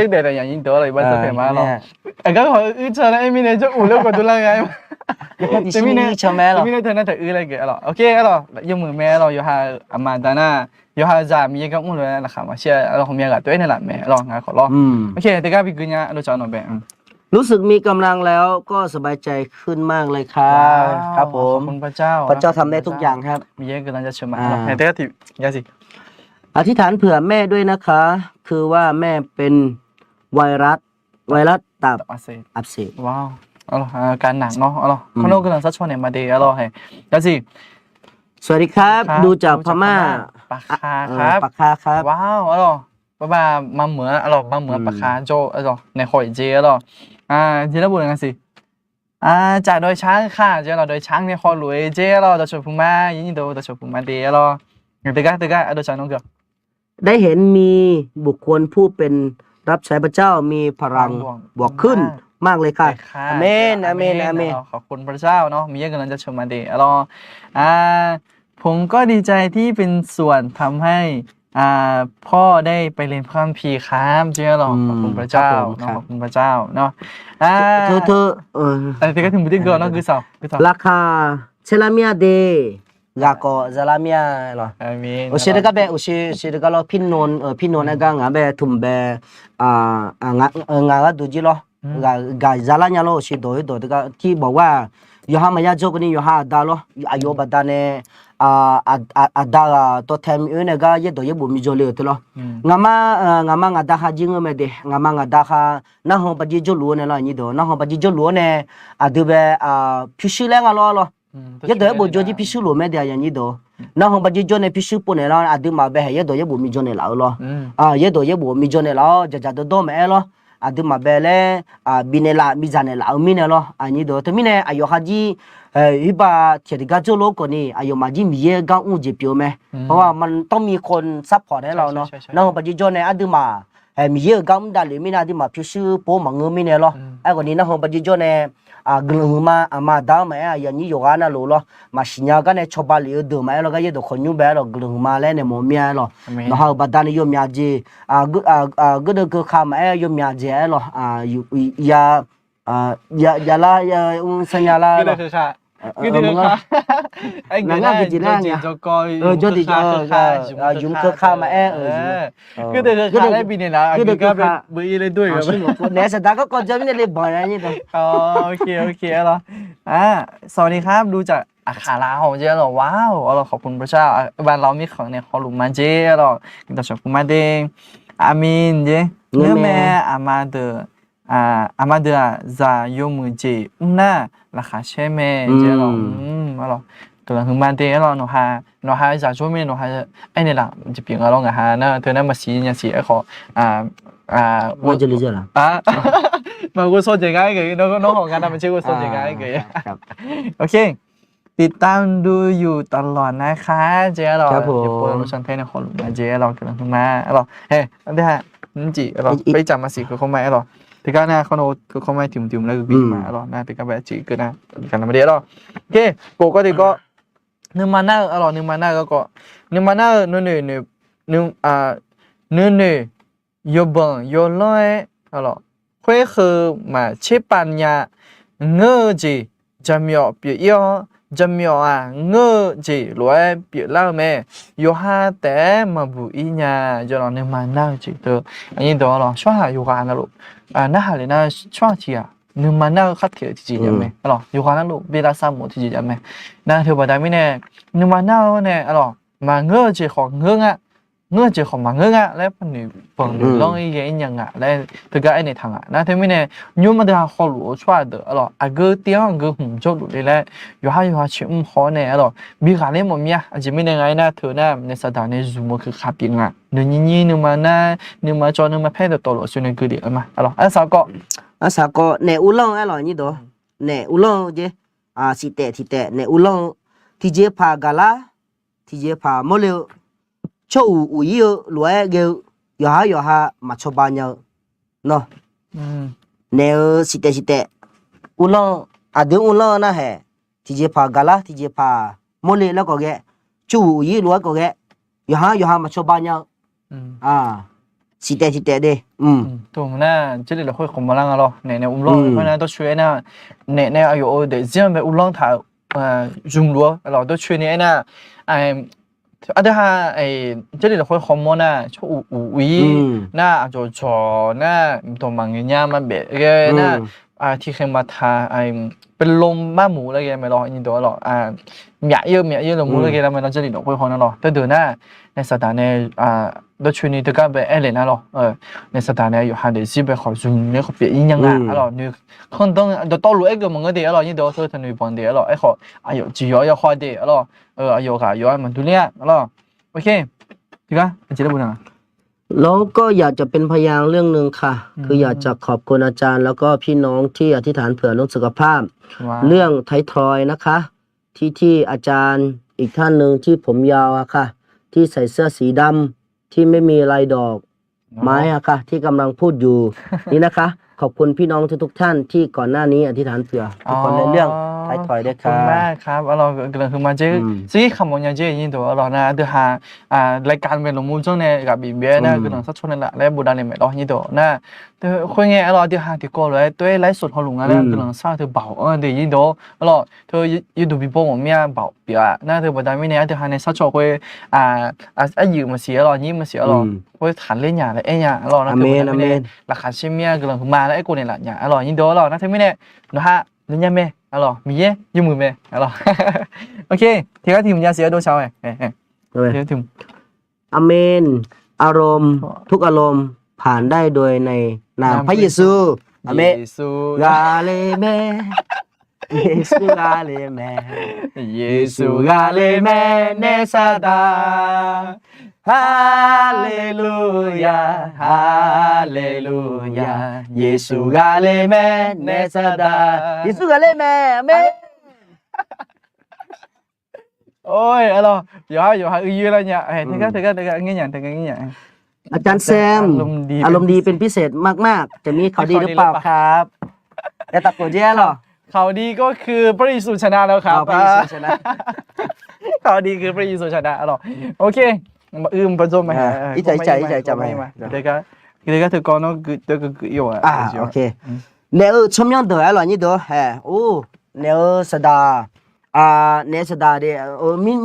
để thầy nhà như đó là bây giờ phải mà rồi cái hỏi cái chờ này mi này chỗ ủ lúc còn tôi là cái thì mi này cho mẹ rồi mi này thầy nó thầy cái cái rồi ok rồi dùng mười mẹ rồi hà mà ta na yo ha za mi ga un lo la kha ma sia lo khom ya ga toy ne la me lo nga kho loโอเคแต่ก็พี่กุญญาเราจะนอนแบบรู้สึกมีกำลังแล้วก็สบายใจขึ้นมากเลยครับผม ขอบคุณพระเจ้า พระเจ้าทำได้ทุกอย่างครับ มีเยอะกำลังจะเชื่อมาแต่ก็ที่ยาสิ อธิษฐานเผื่อแม่ด้วยนะคะคือว่าแม่เป็นไวรัสตับอักเสบว้าวอ๋อการหนักเนาะอ๋อคนโน้นกำลังซัดชวนเนี่ยมาเดียอ๋อให้ยาสิสวัสดีครับดูจากพม่าปากคาครับปากคาครับว้าวอ๋อบ้ามาเหมือนอ๋อมาเหมือนปากคาโจอ๋อในหอยเจอ๋อทีละบุญกันสิจากโดยช้างค่ะเจเราโดยช้างในคอหลุยเจเราจะชมพูมายินดีจะชมพูมาเดียอ๋อตึกะโดยช้างน้องเกอได้เห็นมีบุคคลผู้เป็นรับใช้พระเจ้ามีพลังบวกขึ้น มากเลยค่ะ ค่ะ อาเมนอาเมนอาเมน ขอบคุณพระเจ้าเนาะมีเยอะกำลังจะชมมาเดะรออ่าผมก็ดีใจที่เป็นส่วนทำให้พ่อได้ไปเรียนพระคัมภีร์ครับเจ้าหรอขอบคุณพระเจ้าเนาะขอบคุณพระเจ้าเนาะเธอแต่ก็ถึงบุตรเกินเนาะคือสาวราคาเชลามียเดกาโกซาลามียหรอ อาเมน โอเชดก็เบโอเชดก็เราพินนนพินนนก็งาเบทุมเบงาก็ดูจิโลกาซาลาญาโลเชดโดก็ที่บอกว่าโยฮามายาโจกนี่โยฮาดาโลอายุบัดาเนดาตัวเทมเนก็เยดโยบุมิโจเลตโลงามาดาฮาจิงเมเดงามาดาฮานะฮงปะจิโจลัวเนละนี่โดนะฮงปะจิโจลัวเนดูเบพิชิเลงาโลye do bo joji pisu lo me dia yan yi do na hong ba ji jo ne pisu po ne la adu ma be ye do ye bo mi jo ne la lo ye do ye bo mi jo ne la ja do me lo adu ma be le bi ne la mi ja ne la mi ne lo ani do to mi ne ayo ha ji hi ba tie ga jo lo ko ni ayo ma ji mi ye ga u ji pyo me เพราะว่ามันต้องมีคนซัพพอร์ตให้เราเนาะนะฮงba ji jo ne adu ma mi ye ga da le mi na di ma pisu po ma ngo mi ne lo ai ko ni na hong ba ji jo ne gluma ama da ma ya ni yoga na lo lo ma shinya ga ne choba le do ma lo ga ye do khonyu ba lo gluma le ne mo mia lo no ha ba da ni yo mia ji gu de ko kha ma yo mia ji lo ya la ya un sanya la ก็คือค่ะก็คือค่ะไอ้เงินจริงๆจะก็ยุมคือข้ามาก็คือค่ะได้บินเนี่ยนะก็คือแบบบุยเลยด้วยกับเนี่ยสตาร์ก็จะไม่ได้เลยบ่อยนะนี่ตัวอ๋อโอเคเหรอสวัสดีครับดูจากอาคาราของเจ้าหรอว้าวเราขอบคุณพระเจ้าบ้านเรามีของเนี่ยขอหลุมมาเจ้หรอกินต่อจากกุมาเด้งอามินเจ้เนื้อแม่อามาเดออามาเดอซาโยมือเจน่าราคาใช่ไหมเจ้าหรอหรอกำลังถึงบ้านเต้หรอหนูหาจากช่วยแม่หนูหาไอ้เนี่ยล่ะจะเปลี่ยนอะไรกันฮะน่ะเธอน่ะมาสีเนี่ยสีไอ้ขอว่าจะรู้จักล่ะมากูสนใจง่ายเกยน้องของกันนะมันชื่อกูสนใจง่ายเกยโอเคติดตามดูอยู่ตลอดนะคะเจ๊หรอครับผมเดี๋ยวโปรโมชั่นเพลงในคนมาเจ๊หรอกำลังถึงมาหรอเฮ้ยอันนี้ฮะนั่นจีหรอไปจับมาสิคือเขาไม่หรอที่ก็น่าเขาโน้ตเขาไม่ถิ่มแล้วก็บินมาหรอน่าที่ก็แบบจีก็น่ากันมาเดี๋ยวหรอโอเคปกติก็นึกมาหน้าหรอนึกมาหน้าก็นึกมาหน้านึก有本有来，好了，会和嘛七八年，我这怎么别样，怎么我这来别老咩，有下得嘛不一样，就让你们那这个，你懂了，说下有下那路，那下里那说起啊。นึกมาหน้าคัดเถียทีจะไหมอ๋ออยู่ข้างนั้นลูกเวลาสามโมงทีจะไหมน่าเธอบอกได้ไหมเนี่ยนึกมาหน้าเนี่ยอ๋อมาเงื้อจีของเงื้อเงื้อจีของมาเงื้อแล้วมันนี่ฝั่งนึงลองอีกอย่างแล้วถึงก็ไอ้ในทางน่าเธอไม่เนี่ยยูมาเดี๋ยวเขาหลุดช่วยเด้ออ๋อเกอเตี้ยงเกอหุ่นโจลุเลยแหละอยู่หาชิมหัวเนี่ยอ๋อมีการเล่นมันมีอาจจะไม่ได้ไงนะเธอเนี่ยในสถานีซูมคือขับยังนึกนี่นึกมาหน้านึกมาจอนึกมาแพ้ตัวหลุดส่วนนึงคือเดียวมาอ๋อไอ้สาวก็sao có nè u long ai nói như đó nè u long chứ xịt tệ nè u long thì chế pa gala thì chế pa mồ liu cho u yêu lúa gel yo ha mà cho bao nhiêu no nè xịt tệ u long đừng u long na hè thì chế pa gala thì chế pa mồ liu là có cái cho u yêu lúa có cái yo ha mà cho bao nhiêuสิเตเดถูกนะ这里的会红不啷个咯呢乌龙可能都缺呢呢哎呦的这样的乌龙它中罗老都缺呢那แต่ฮะ这里的会红么呢就五那就做那ตัวมังเงี้ยมันเบะ个那ที่เคยมาทาเป็นลมบ้าหมูอะไรกันไม่รออินโดหรอกเมียเยอะลมหมูอะไรกันไม่รอ这里的会红นะหรอแต่เดี๋ยวนะในสถานี都去你这个呗，爱人那咯，那是当然有还得西北好用那个别一样啊，咯，你看当都到路一个门个的咯，你都说成女帮的咯，哎好，哎呦，只要花的咯，哎呦个，有俺们都练咯，OK，这个你记得不呢？แล้วก็อยากจะเป็นพยานเรื่องนึงค่ะคืออยากจะขอบคุณอาจารย์แล้วก็พี่น้องที่อธิษฐานเผื่อเรื่องสุขภาพเรื่องไททรอยนะคะที่อาจารย์อีกท่านนึงที่ผมยาวอะค่ะที่ใส่เสื้อสีดำที่ไม่มีลายดอกไม้อะค่ะที่กำลังพูดอยู่นี่นะคะ ขอบคุณพี่น้องทุกๆท่านที่ก่อนหน้านี้อธิษฐานเผื่อทุกคนในเรื่องท้ายถอยด้วยค ขอบ รั คุณ บ มากครับเรากำลังคือมาเจอสิ่งคำว่าอย่างเจยินตัวเรานะเดี๋ยวหารายการเป็นลงมุมจ้องเนี่ยกับบีเบียนะกำลังสักชนนั่นแหละและบูดาเนี่ยไม่รอยินตัวนะเดี๋ยวคุยไงเราเดี๋ยวหาที่ก่อเลยตัวไลฟ์สดเขาลงแล้วกำลังสร้างเธอเบาเดี๋ยวยินตัวเราเธอยูทูบบีโป้ผมเนี่ยเบาเปียนะเธอบูดาไม่เนี่ยเดี๋ยวหาในสักชนคุยยืมมาเสียเรายิ้มมาเสียเราคุยฐานเล่นอย่างไรเนี่ยเรานะเธอบูดาไม่เนี่ยราคาเชื่อมกำลังมาแล้วไอ้กูเนี่ยแหละอย่างเรายินตัวเรานะเธอไม่เนี่ยนะฮะเล่นยังไงมีเยยืมมือไหมโอเคทีก็ทีมยาเสียโดนเช้าเดี๋ยวทีม อาเมนอารมณ์ทุกอารมณ์ผ่านได้โดยในนามพระเยซูอาเมนกาเลเมเยซูกาเลเมเยซูกาเลเมเนซาดาฮาเลลูยาฮาเลลูยาเยซูกาเลเมเนซาดาเยซูกาเลเมอาเมนโอ้ยอะไรอยู่ยืนแล้วเนี่ยเฮ้ยถึงก็งี้อย่างอาจารย์แซมอารมณ์ดีเป็นพิเศษมากๆจะมีข่าวดีหรือเปล่าครับแต่ตะโกนแย่หรอข่าวดีก็คือพระเยซูชนะแล้วครับพระเยซูชนะข่าวดีคือพระเยซูชนะหรอโอเคประจบไหมอีใจจำไหมเด็กถือก้อนน้องเด็กอยู่โอเคเนื้อชมยังเดือดหรอนี่เดือดโอ้เนื้อสดาเนื้อสดาเดีย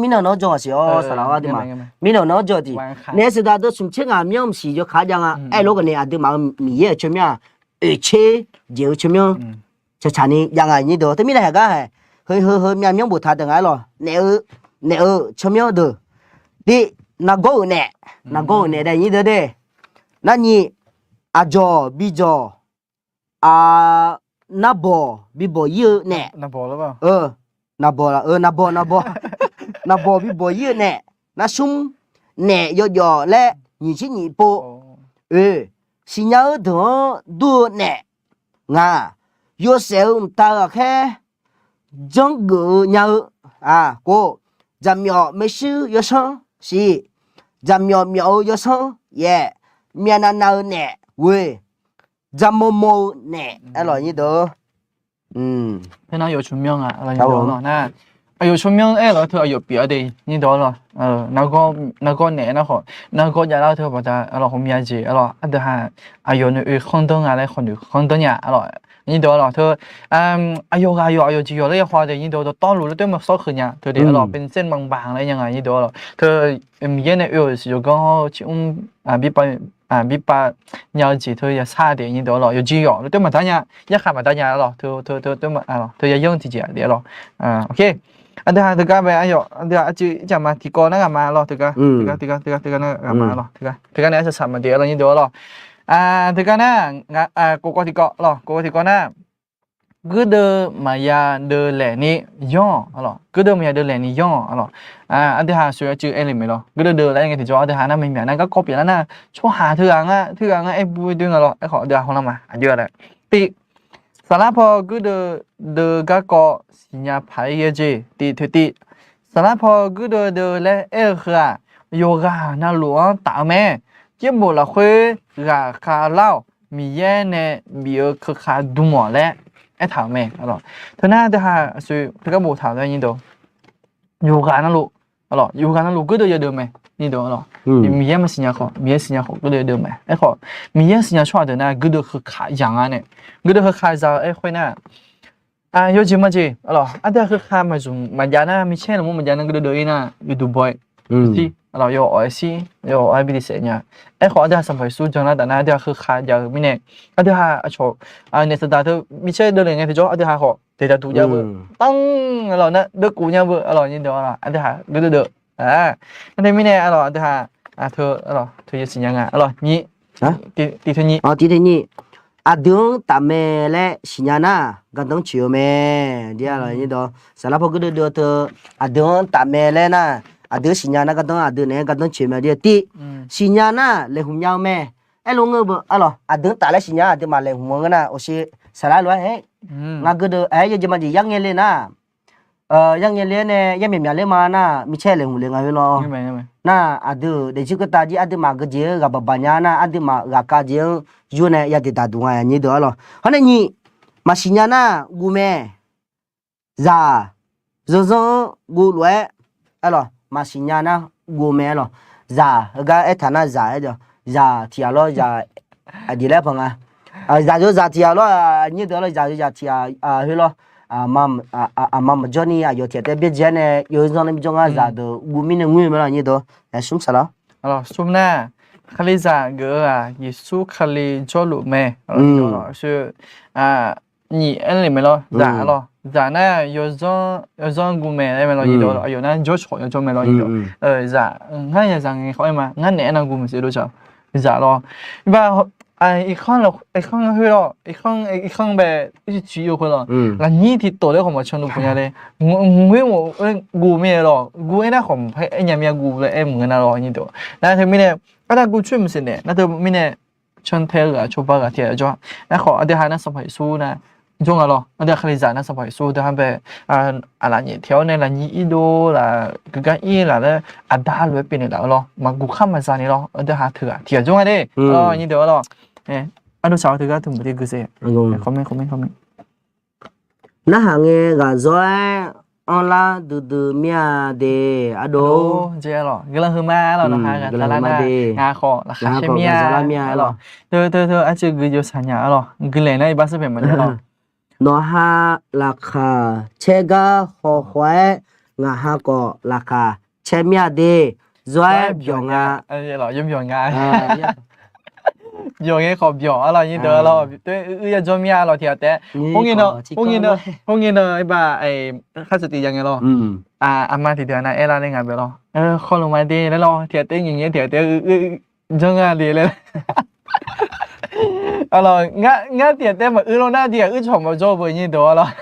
มีน้องจ่อสิสารวัตรมามีน้องจ่อดิเนื้อสดาตัวสมเชิงมีอมสีจะขาจังไอ้ลูกเนี่ยดีมามีเยอะชมยังเชื่อเดี๋ยวชมยังจะชานี่ยังไงนี่เดือดแต่มีอะไรกันเฮ้ยมียังบุตรถึงไงหรอเนื้อชมยังเดือดดินักโก้เนี่ยได้ยี่เดือดนั่นนี่จอบีจอนับบีบเยอะเนี่ยนับหรือเปล่านับละนับบีบเยอะเนี่ยนั่นซุ่มเนี่ยย่อและยี่ชิ้นยี่โปสิญญาเดือดูเนี่ยงาโยเซลตาแค่จังกูเนี่ยก็จำยอไม่ชื่อยศสิจำยอยศเย่เมียนันเอาเนี่ยเว้ยจำโมเนี่ยอะไรนี่เด้อเพื่อน有出名啊อะไรอย่างเงี้ยเนาะนะ有出名เราเธอ有别的นี่เด้อเนาะ那个เนี่ยนะเขา那个ยาเราเธอบอกจะเราเขามีอะไรเราอันเดียวหา有那คน登อะไรคน登เนี่ยเรานี่เด้อเราเธอ有几有那些花的นี่เด้อ道路了对吗少很呀对的เราเป็นเส้นบางๆอะไรยังไงนี่เด้อเราเธอมีเนี่ย有刚好比把了解他也差点一点了，有需要，对嘛？大家也看嘛，大家了，都对嘛啊，都也用自己的了，OK。อันเดียวกันไปอ่ะอยู่อันเดียวจะจะมาที่ก่อนนะมาหรอถึงกันนะมาหรอถึงกันเนี่ยจะสั่งมาเดี๋ยวเรานี่เดี๋ยวหรอถึงกันนะกูที่ก่อนหรอกูที่ก่อนนะกูเดินมาอย่าเดินแหล่นี่ย่อหรอกูเดินมาอย่าเดินแหล่นี่ย่อหรออันเดียวหาช่วยจื้อเอลิไม่หรอกูเดินอะไรอย่างเงี้ยที่จะอันเดียวหานั่นไม่เหมือนนั่นก็ก๊อปอย่างนั้นนะช่วยหาเถื่อนไอ้บุ้ยดึงหรอไอ้ขอเดี๋ยวของเรามาเยอะเลยตีสารพอกูเดินก็ก็สิญญาพายเยจีตีทุตีสารพอกูเดินและคือโยกาน่าหลวงตาแม่เจ็บบ่ละคุยราคาเล่ามีแย่เนี่ยมีคือขาดูหมอและไอ้ถามแม่หรอเธอหน้าจะหาซื้อเธอก็บอกถามได้ยินดูโยกาน่าหลวงหรอโยกาน่าหลวงกูเดินไหมนี่ดูหรอมีแย่มาสิญญาขอมีแย่สิญญาขอกูเดินไหมไอ้ขอมีแย่สิญญาชอบเดินนะกูเดินคือขาอย่างนั้นเนี่ยกูเดินคือขาจะไอ้คุยน่ะ有几么几？อันเดียวคือข้ามาจุมันยานะไม่ใช่หรอกมันยานะก็เดินนะอยู่ดูบ่อยที่有IC有IBD เสียเนี่ยไอ้ขออันเดียวสัมผัสสู้จังนะแต่อันเดียวคือข้าจะไม่เนี่ยอันเดียวชอบเนี่ยสุดท้ายเธอไม่ใช่เดินยังไงที่จ้าอันเดียวขอเดี๋ยวดูยาวตั้งเนี่ยเด็กกูเนี่ยนี่เดียวอันเดียวเดินอันเดียวไม่เนี่ยอันเดียวเธอเธอจะสิ่งยังไงนี่ตีเธอนี่ตีเธอนี่เดือนตามเมและสิญญาณกันต้องเชื่อเมเดี๋ยวอะไรนี่ดอสารพัดก็เดือดเดือนตามเมและนะเดือนสิญญาณกันต้องเดือนเนี่ยกันต้องเชื่อเมเดี๋ยวตีสิญญาณเลยหุ่นยาวเมไอ้ลุงเงอเดือนตาและสิญญาเดี๋ยวมาเลยหุ่นเงอนะโอเคสารล้วนเฮ้งาก็เดือยังไงเลยนะ ยังเงี้ยเลยเนี่ยยังมีอะไรมาน่ะมีแช่เลยหูเลยไงเวลา ยังไงยังไง น่ะอะดูเดี๋ยวก็ตาจีอะดูมากระเจียกับบัญญาน่ะอะดูมากกาเจียอยู่เนี่ยยาติดตาดูไงนี่เด้อหรอฮันนี่มาสิญาน่ะกูแม่ซาซงกูรวยอะหรอมาสิญาน่ะกูแม่หรอซาก็ไอ้ฐานะซาเด้อซาที่อะหรอซาอะดีแล้วพงอ่ะซา就ซาที่อะหรอนี่เด้อหรอซาที่เฮลมัมจอนี่อะอยู่ที่แต่เบียเจเนี่ยอยู่ตรงนั้นจงอ่ะซาเด้อกูมีเนี่ยงูมั้ยนี่เด้อไอ้ซุ่มซะละซุมน่ะคลิซาเกออ่ะยิสุคลิจอลุเมคือ你อันนี้ไม่หรอจ้าหรอจ้าน่ะ有种กูแม่ได้ไหมหรอยี่ดออยู่นั่นจ่อ有种ไม่หรอยี่ดอจ้างั้นยังไงเขาเอ็มอ่ะงั้นเนี่ยนั่งกูไม่ใช่รู้จักจ้าหรอบ้าอีกข้างเราอีกข้างคือหรออีกข้างแบบที่ชี้อยู่คนหรอแล้วนี่ที่ตัวเล็กของมันชนดูคนยังไงงูกูไม่หรอกูไอ้น่ะของไอ้ยังมีกูเลยไอ้เหมือนน่ะหรอยี่ดอแล้วเธอไม่เนี่ยก็ถ้ากูช่วยมันสิเนี่ยนั่นเธอไม่เนี่ยชนเทลกับชูบะกับเทียจ้าแล้วขอเดี๋ยวหาหน้าสมัยสู้นะจงalorsเดี๋ยวคลิจานะสมัยสู้เดี๋ยวแบบอะไรเนี่ยเที่ยวในละนี่อีโดละก็อีละแล้วดาเลยเป็นแล้วหรอมากูข้ามมาซานี่หรอเดี๋ยวหาเถื่อเที่ยวจงไงดินี่เดี๋ยวหรออันนู้นสาวเถื่อถึงไม่ได้กูเสียคอมเมนต์那行个个做อันละดูเมียเดอโดเจ๊หรอกำลังคือมาหรอนะคะกันแล้วนะงาคอราคาเชมียหรอเธออาจจะกูจะสัญญาหรอกูเลยนะอีบ้าสุดเป็นมันหรอนอฮาราคาเชกาหอหวยงาฮาก็ราคาเชมียเดจอยบยองอ่ะหรอยุ่งบยองงาบยองไงขอบยองอะไรนี่เด้อหรอตัวจะจอมีอะไรที่แต่พวกนี้เนาะไอ้บ้าไอ้ข้าสติยังไงหรออามาที่เดือนนะเอล่าได้ไงไปหรอข้อลงมาดีแล้วหรอที่แต่อย่างเงี้ยที่แต่จังงานดีเลยalors ngã tiền tem mà ư na thì ư chồng mà cho với như đó là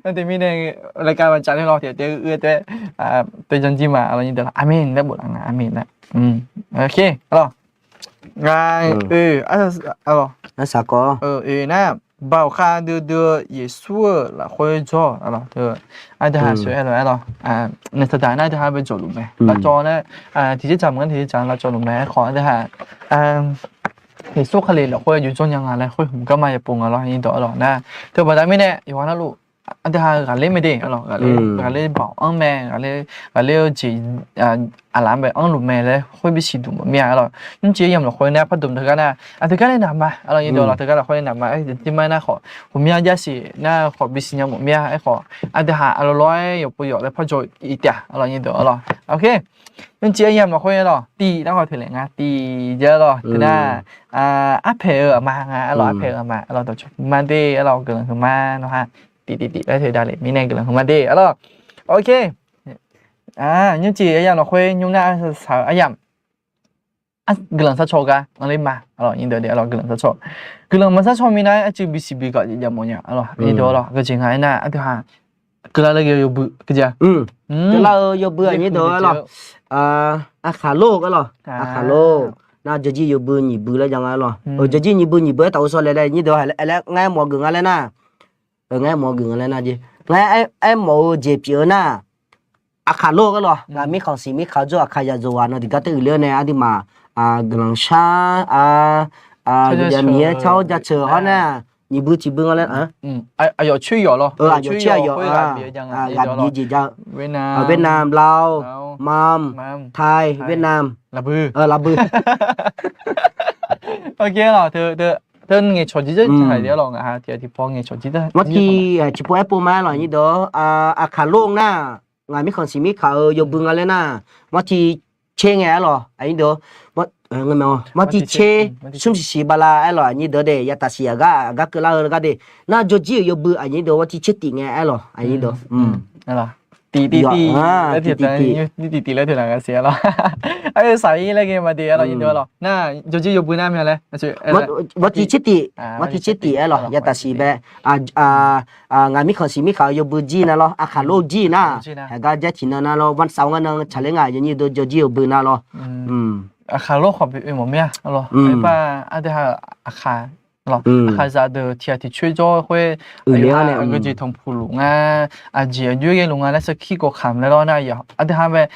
nên thì mình này lại cái bạn trả lời lo thì ư thế tôi chân chi mà là như đó là amen đấy bộ là amen đấy ok alors ngay alors nó sao có na bảo kha đưa Giêsu là khôi cho alors thì ai đã sửa alors nên thật ra ai đã bị cho luôn mày là cho này thì chỉ chậm thì chẳng là cho luôn mày khó thế hả thì số khali là khôiอยู่จนยังไงเลยkhôiผมก็มาจะปรุงอะไรนี่ต่อหรอกนะเธอบอกได้ไม่แน่อยู่ว่านะลูกอันที่ห้าการเล่นไม่ได้หรอกการเล่นบอกอังแม่การเล่นจีอะไรแบบอังลูกแม่เลยkhôi bị xịt đủ mẹหรอกนั่นจียังหรอกkhôiเนี่ยพัดดุมเธอกันนะเธอก็เล่นหนักมาอะไรนี่ต่อหรอกเธอก็เลยkhôiหนักมาที่ไม่น่าขอผมอยากจะสิน่าขอบิสิยังหมดแม่ไอ้ขออันที่ห้าอะไรร้อยอยู่ประโยชน์เลยพอจอยอีเดียอะไรนี่ต่อหรอกโอเคนั่นจียังหรอกkhôiหรอกตีต้องขอถือเลยนะตีเยอะหรอกคือน่า앞에 망아 알로 앞에 마 알로 또 만데 알로 그런 그만 하 띠띠띠 lấy đại lệ mình 그런 그만데 알로 ok nhưng chỉ ấy nó khuê nhung na sao ấy 그런 사초가 얼마 알로 인도데 알로 그런 사초 그런 사초 미나 아주 비시비가 이제 뭐냐 알로 이도로 그 증하이나 아드하 그라르게 요부 그자 그라 요부 아니도 알로 아칼로 알로 아칼로 na jadi yo bu ni bu la jangan lo jadi ni bu tau so le ni do ala ngai mo gừng ala na ngai mo gừng ala na ji ngai ai mo je pio na akalo ka lo ga mi khong si mi kha jo akhaya jo wa no di ka te le ne adi ma glang sha ya mi chao ja che ho na你不去不我来有去有咯有去有你gì cho Việt Nam Lào Mom Thái Việt Nam là bư là bư ok rồi thưa nghe cho chỉ hay đấy rồi ha thì phong nghe cho chỉ đó mất khi chỉ po Apple mà rồi như đó khá luôn na ngày mấy con xí mấy khá yo bưng lên na mất thì chơi nghe rồi ấy đó người mà chỉ chơi sum si bala ai rồi như đó để ya ta si aga cái là cái đấy na cho chỉ yo bưng ấy như đó chỉ chơi tiếng nghe ai rồi ấy như đó rồi tỷแล้วthì tỷแล้วthì là cái gì rồiไอ้สายอะไรกันมาดีอะไรnhư đó rồi na cho chỉ yo bưng nam như này mất chỉ chơi tiếng ai rồi ya ta si bé ngày mấy con si mấy khá yo bưng gì na rồi khá lâu gì na cái giá trị na rồiวันเสาร์งั้นเฉลี่ยngày như đó cho chỉ yo bưng na rồiอาคาโลขอบเป็นหมดไหมอ่ะหรอไอ้ป้าอาจจะอาคา咯，还是的天天吹咗会，个就同普龙啊，节约嘅龙啊，那是起个看了咯，那有，啲下边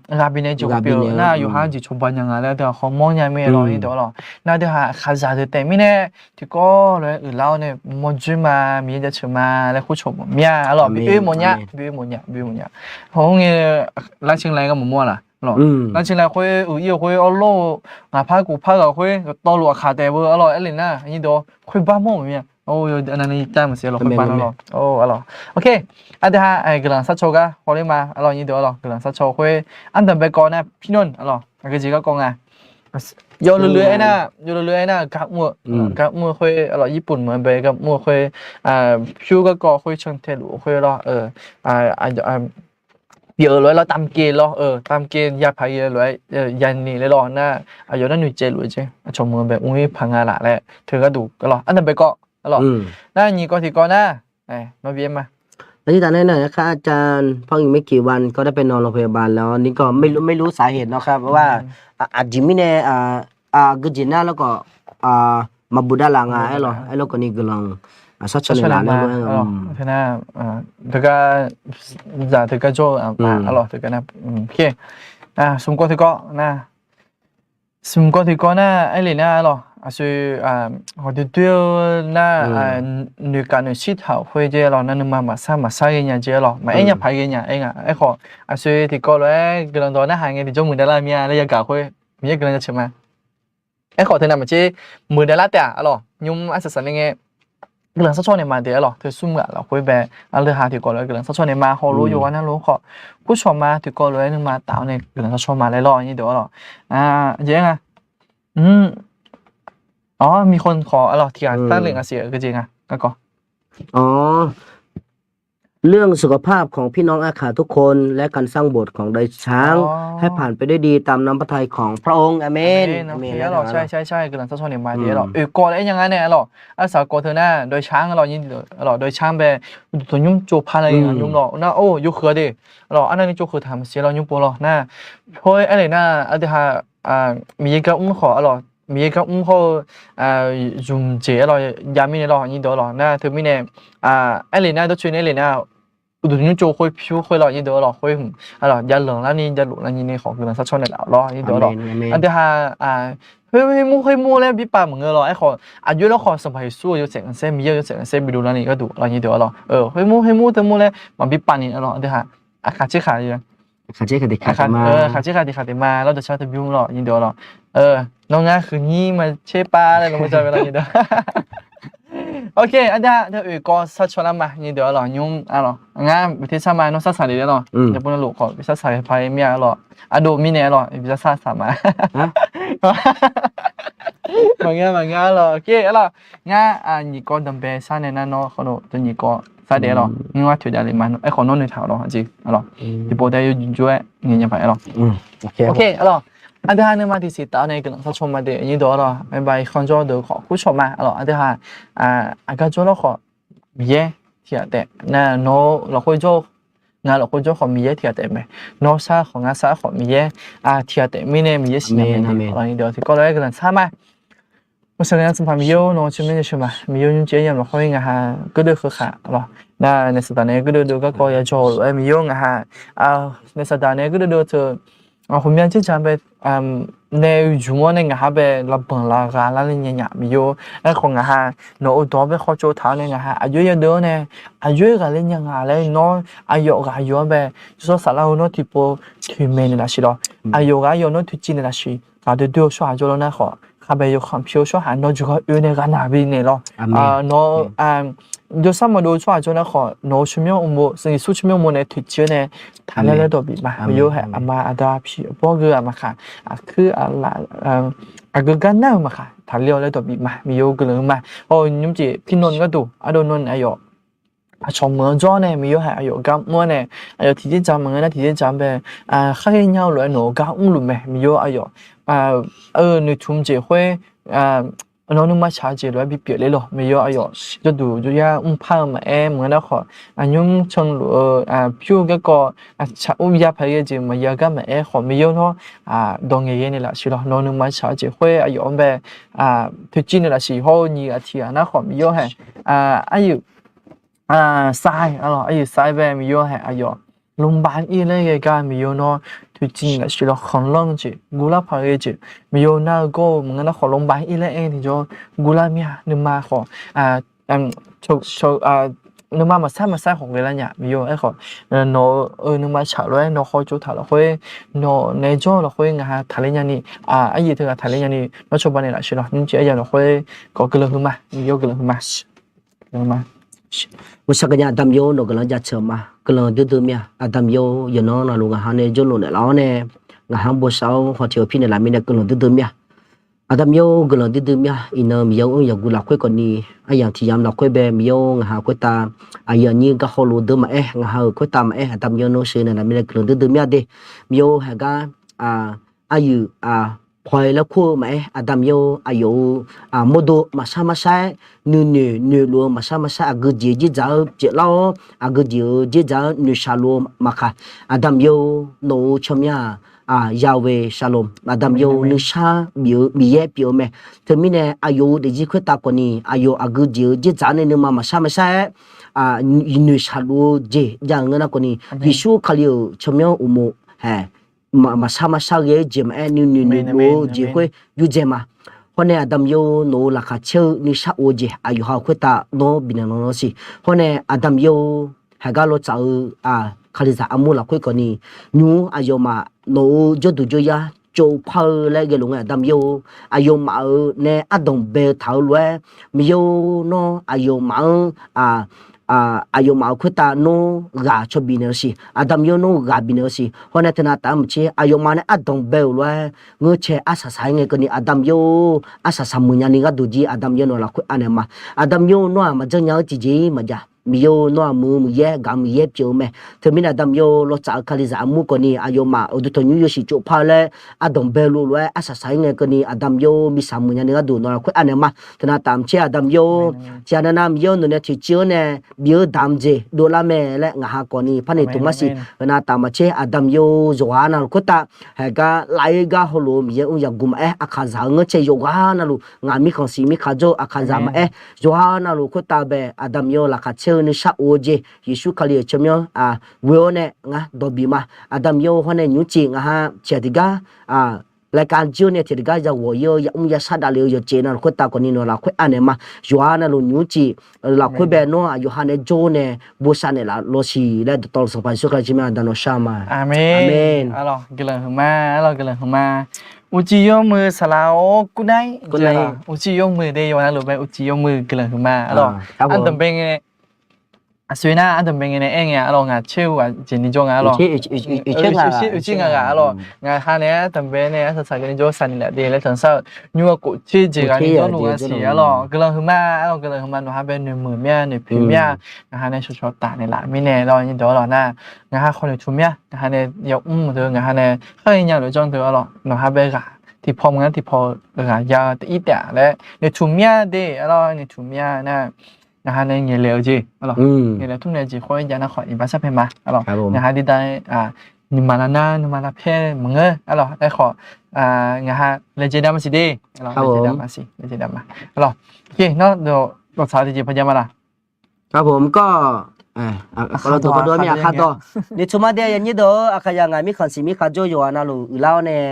那边呢就表，那有下就从半样啊，那啲好忙嘢咩咯呢度咯，那啲下还是的对面呢，啲个咧老呢冇住嘛，面就出嘛，咧好嘈咩啊，咯，比冇嘢，好嘅，拉清嚟个冇啦。那进来会有会哦路哪怕古怕个会道路卡带不哦咯，那呢你都会把么面哦有那你在么些咯会把咯哦哦咯 OK อันเดียไอ้กำลังสัดโชกะพอได้มาอร่อยนี่เดี๋ยวอร่อยกำลังสัดโชคุยอันเดิมไปก่อนนะพี่นนท์อร่อยก็จีก็กงอ่ะโยนเรื่อยๆนะโยนเรื่อยๆนะกับมือคุยอร่อยญี่ปุ่นเหมือนไปกับมือคุยผิวก็คุยเชิงเทลุคุยรอgiờ lối lo tam kia lo tam kia ya phải lốiยันนี่เลยรอหน้าอายุนั่นหนุ่ยเจลุยเจชมมือแบบอุ้ยพังงาละแหละเธอก็ดูก็รออันนั้นไปก็รอน่านี่ก็ที่ก็น่ามาเบี้ยมา แล้วที่ตอนนั้นนะคะอาจารย์เพิ่งอีกไม่กี่วันก็ได้ไปนอนโรงพยาบาลแล้วนี่ก็ไม่รู้สาเหตุนะครับเพราะว่าอาจจะไม่แน่กจิน่าแล้วก็มาบุดาลางไอ้เราก็นี่กำลังสัชนาแล้วเธอน่าเธอก็จะเธอก็โจ้อร่อยเธอก็น่าโอเคสมก็เธอก็น่าสมก็เธอก็น่าไอ้เลยน่าอร่อย我的对那女干的系统会这了，那马上人家了，嘛人家排人家哎好，所以ที่ก็เลยกำลังตอนนั้นหาเงินที่จมือดาราเมียแล้วยังกะคุยมีกำลังจะเชื่อมาไอ้ขอเธอน่ะมันจะมือดาราแต่อะหรอยุ่งอาศัยสันยังไงกำลังสักช่วงเนี่ยมาเดี๋ยวหรอเธอซุ่มอะเราคุยแบบอะไรหาที่ก็เลยกำลังสักช่วงเนี่ยมาเขารู้อยู่ว่านั่นรู้ขอผู้ชมมาที่ก็เลยนึงมาตาวเนี่ยกำลังสักช่วงมาเลยรออย่างนี้เดี๋ยวหรอเจ๊งอ๋อมีคนขออร่อยที่ตั้งเรื่องเสียก็จริงก็อ๋อเรื่องสุขภาพของพี่น้องอาขาทุกคนและการสร้างโบสถ์ของดอยช้างให้ผ่านไปได้ดีตามน้ำพระทัยของพระองค์อาเมนอาเมนแล้วหรอใช่กำลังสักช่วงเนี่ยมาเดี๋ยวหรอก่อนไอ้ยังไงเนี่ยหรออาสากอเธอหน้าโดยช้างหรอยินหรอโดยช้างแบบตัวยุ่งจูพาอะไรอย่างยุ่งหรอน่าโอ้ยุคเขือดิหรออันนั้นยุคเขือทำเสียเรายุ่งปวดหรอหน้าเพราะอะไรหน้าอันที่มีก็ขอหรอมีก็เขายุ่งเจ๋อหรอยามีเนี่ยหรอยินเดี๋ยวหรอหน้าเธอมีเนี่ยไอ้เลยหน้าตัวช่วยเนี่ยเลยหน้าอุดมยุ่งโจคุยผิวคุยหรอยินเดี๋ยวหรอคุยหรอยาเหลืองแล้วนี่ยาหลุดแล้วนี่เนี่ยของกำลังสักช่วงเนี่ยหรอยินเดี๋ยวหรออันที่เฮ้ยมูเลยพี่ป่าเหมือนหรอไอ้ขออายุแล้วขอสมัยสู้อยู่เสียงเส้นมีเยอะเสียงเส้นไปดูแล้วนี่ก็ดูหรอยินเดี๋ยวหรอเฮ้ยมูเติมมูเลยมันพี่ป่านี่หรออันที่ขาดชื่อขาอยู่ขาดติมาขาดชื่อขาดติมาแล้วจะชอบทำยุ่งหรอยินเดี๋ยวหรอน้องงาคืองี้มาเช่ป้าเลยลงมาจอยเวลายินเดี๋ยวโอเคอันนี้เธอก็สักชวนมายินเดี๋ยวหรอยุ่งหรองาวิธีสามาน้องสักสายเลยหรอจะพูดลูกขอวิธีสายไปเมียหรอดูมีเนี่ยหรอวิธีสามาบางอย่างหรอโอเคหรองานี่ก็ดำเบสานเนี่ยน้องคนตัวนี้ก็สายเดียวหรองี้ว่าถือได้เลยมันไอ้คนน้องในแถวหรอจริงหรอที่โปรได้ยุ่งช่วยเงี้ยไปหรอโอเคหรออันที่ห้าเนี่ยมาที่สิตาเนี่ยกำลังชมมาเดี๋ยวนี้ดูหรอไม่ไปคอนโทรลเดี๋ยวขอผู้ชมมาหรออันที่ห้าก็จะเราขอมีเยอะที่แต่น่ะโน้เราคุยโจ้งานเราคุยโจ้ขอมีเยอะที่แต่ไหมโน้ซาของงานซาขอมีเยอะที่แต่ไม่เนี่ยมีเยอะสิเนี่ยอะไรเดี๋ยวที่ก็เลยกำลังช้ามาเมื่อสักอย่างสัมผัสมีเยอะโน้ชิมไม่ได้ใช่ไหมมีเยอะยุ่งเจียมเราคุยงานก็เดือดคือขาหรอน่ะในสัปดาห์นี้ก็เดือดก็อยากโจหรือมีเยอะงานในสัปดาห์นี้ก็เดือดเธอ后面经常被那如果那个哈被老本老个那里年没有，那可能哈那我多被好做他那个哈，有些多呢，有个那年啊嘞，那有呗，就说啥啦，那type推门的那些咯，有那推进的那些，把对对说做了那好，哈呗有看票说哈那就个有那个那边的咯，那有什么都说做那好，那出面我们甚至出面我们来推荐呢，他那来都比嘛，没有还阿妈阿达皮，包个阿妈看，คือก็กันน่ามาค่ะถ้าเลี้ยวแล้วตัวบีมามีโยกเลยมาโอ้ยมจีพี่นนท์ก็ดูโดนนนท์อายุชมเมืองจ้อเนี่ยมีโยหายอายุกับมัวเนี่ยอายุที่จำเมืองนะที่จำแบบข้าเงี้ยเลยหนูกับอุ้งลุมไหมมีโยอายุในทุ่มจีห้วย น้องนุ่มมาชาเจร้อยบิเปียเลยหรอไม่ยออายุจะดูจะยาพามาเหมือนแล้วขอยุ่งชนผิวก็ชายาพายเจมายาก็มาขอไม่ยอเนาะดงเงี้ยนี่แหละสิหรอน้องนุ่มมาชาเจห้วยอายุแบบทุกจีนนี่แหละสิห้อนี่อาทิตย์นะขอไม่ยอให้อายุไซอายุไซแบบไม่ยอให้อายุลงบ้านอีเลยก็ไม่ยอเนาะทุกจีนนี่แหละสิหรอของลองเจกูละพายเจไม่ยอน่าก็เหมือนแล้วขอลงบ้านอีเลยที่จะกูละมีนึกมาขอนึกมาใส่ของเลยละเนี่ยมีอยู่ไอ้ขอโนนึกมาฉาเลยโนคอยจูถาละค่อยโนในจ้อละค่อยงาทะเลยันนี่ไอ้ยี่เธอทะเลยันนี่โนชอบบ้านนี่ละใช่หรอนี่เจ้าอย่างละค่อยก็กลืนขึ้นมามีอยู่กลืนขึ้นมา我上个年adam yo no个人家车嘛，个人对对面 adam yo 有那路个行呢，就路呢，然后呢，个行不少或者偏的那边的个人对对面。adam yo个人对对面，因那没有有古老块个呢，样体验老块呗，没有下块ta，样你个好路对嘛下块ta嘛adam yo no是呢那边的个人对对面的，没有下个有พอยแล้วคู่ไหมอาดัมโยอายุโมโดมาซามาใช้นูรัวมาซามาใช้อากุจิจิจ้าเจ้าเราอากุจิจิจ้านูชาโลมมาค่ะอาดัมโยโนชมยายาเวชาโลมอาดัมโยนูชามีเย่เปียวไหมเธอมีเนี่ยอายุเด็กจีคุตากว่านี้อายุอากุจิจิจ้าเนี่ยนูมาซามาใช้นูชาโลเจอย่างเงี้ยนะกว่านี้ยิชูขลิวชมยอุโมมาชาเย่เจมนูโลเจคุยยูเจมาคนเนี่ยอาดัมโยโนลักเชอนิชาโอเจอายุหาคุตาโนบินโนสิคนเนี่ยอาดัมโยฮากาโลจ้าคาลิซาอามูลักคุยก่อนนี้นูอายุมาโนจดูจยาโจพาเลยเกลุงอาดัมโยอายุมาเนี่ยอดงเบลท้าวล้วยมีโยโนอายุมาอายุมาคุตาโนกาชบินเนสิอาดัมโยโนกาบินเนสิคนนั้นน่ะตามเชอายุมาเนี่ยอดงเบลล้วยเงือเชอาสาสายเงยกันนี่อาดัมโยอาสาสามุญญานี่ก็ดูจีอาดัมโยโนละคุอันนี้มาอาดัมโยโนมาจังยังจีมาจ้ะมีโยโนมือเย่กามเย่เปียวแม่เธอมีอาดัมโยรถจักรคาลิซามูกันนี่อายุมาอุดตัวนี้โยชิจุพาเลยอาดัมเบลล้วยอาสาสายเงยกันนี่อาดัมโยมีสามุญญานี่ก็ดูโนละคุอันนี้มาเธอน่ะตามเชอาดัมโยเชอานามีโยโนเนี่ยที่เจ้าเนี่ยบิวดามเจโดลาเมและงาฮากอนี่พันในตุมาสินาตามมาเชอาดัมโยจวานาลุคุตาเฮกาไลกาฮโลมีเยอุยากุมอาคาซาเงเชโยกานาลุงามิคังซีมิคาโจอาคาซามาจวานาลุคุตาเบอาดัมโยลักเชนิชาโอเจยิสุคาลีเชมโยเวโอเนงาดอบิมาอาดัมโยฮเนญูจิงาฮาเชติการายการจิวเนี่ยที่ก็จะวัวเยอะยังจะสัตว์อะไรอยู่เจนเราคุยตาคนนี้เนาะเราคุยอันนี้มาอยู่อันนั้นเราหนูจีเราคุยแบบโน้อยู่อันนี้โจเนี่ยบุษเนี่ยเราโลชีและตอลสปายสุขจิมาดานอชามาอาเมนอะไรกันเลยมาอะไรกันเลยมาอุจิยมือสลาวกุไนอุจิยมือเดียวนะหรือไม่อุจิยมือกันเลยมาอะไรอันต่างเป็นไงสวยนะอันต่างเป็นไงเนี่ยเองอะไรงาเชื่อว่าเจนิจงอะไรเชื่องอะไรงาฮาเนี่ยต่างเป็นเนี่ยสักนิจสันนี่แหละเดี๋ยวเลยถึงเช้ายูกุที่จีกันนิจงรู้ว่าสีอะไรกันเลยมาอะไรกันเลยมาหนูฮะเป็นหนึ่งมือเมียหนึ่งผิวเมียงาฮาเนี่ยชดตาเนี่ยละไม่แน่เราอย่างเดียวหรอกนะงาฮาคนอยู่ทุ่มเมียงาฮาเนี่ยยกเธองาฮาเนี่ยเคยยังอยู่จงเธอหรอกหนูฮะเป็นกะที่พองั้นที่พอกะยาตีแต่และในทุ่มเมียเด้อะไรในทุ่มเมียนะนะฮะในเงี้ยเลวจีอะไรเงี้ยเลวทุ่งเลวจีค่อยยันนักขออินบัสเพ่มาอะไรนะฮะที่ได้นิมาลานานิมาลาเพ่มึงอะไรได้ขอนะฮะเลเจดามาสิดีอะไรเลเจดามาสิเลเจดามาอะไรโอเคเนาะเดี๋ยวเราสาวที่จีพยายามมาละครับผมก็เราตัวด้วยมีอาคาโตในชุมาเดียยันยี่โดอาคายังไงมีขันสีมีขาโจอยู่อันนั้นหรือเล่าเนี่ย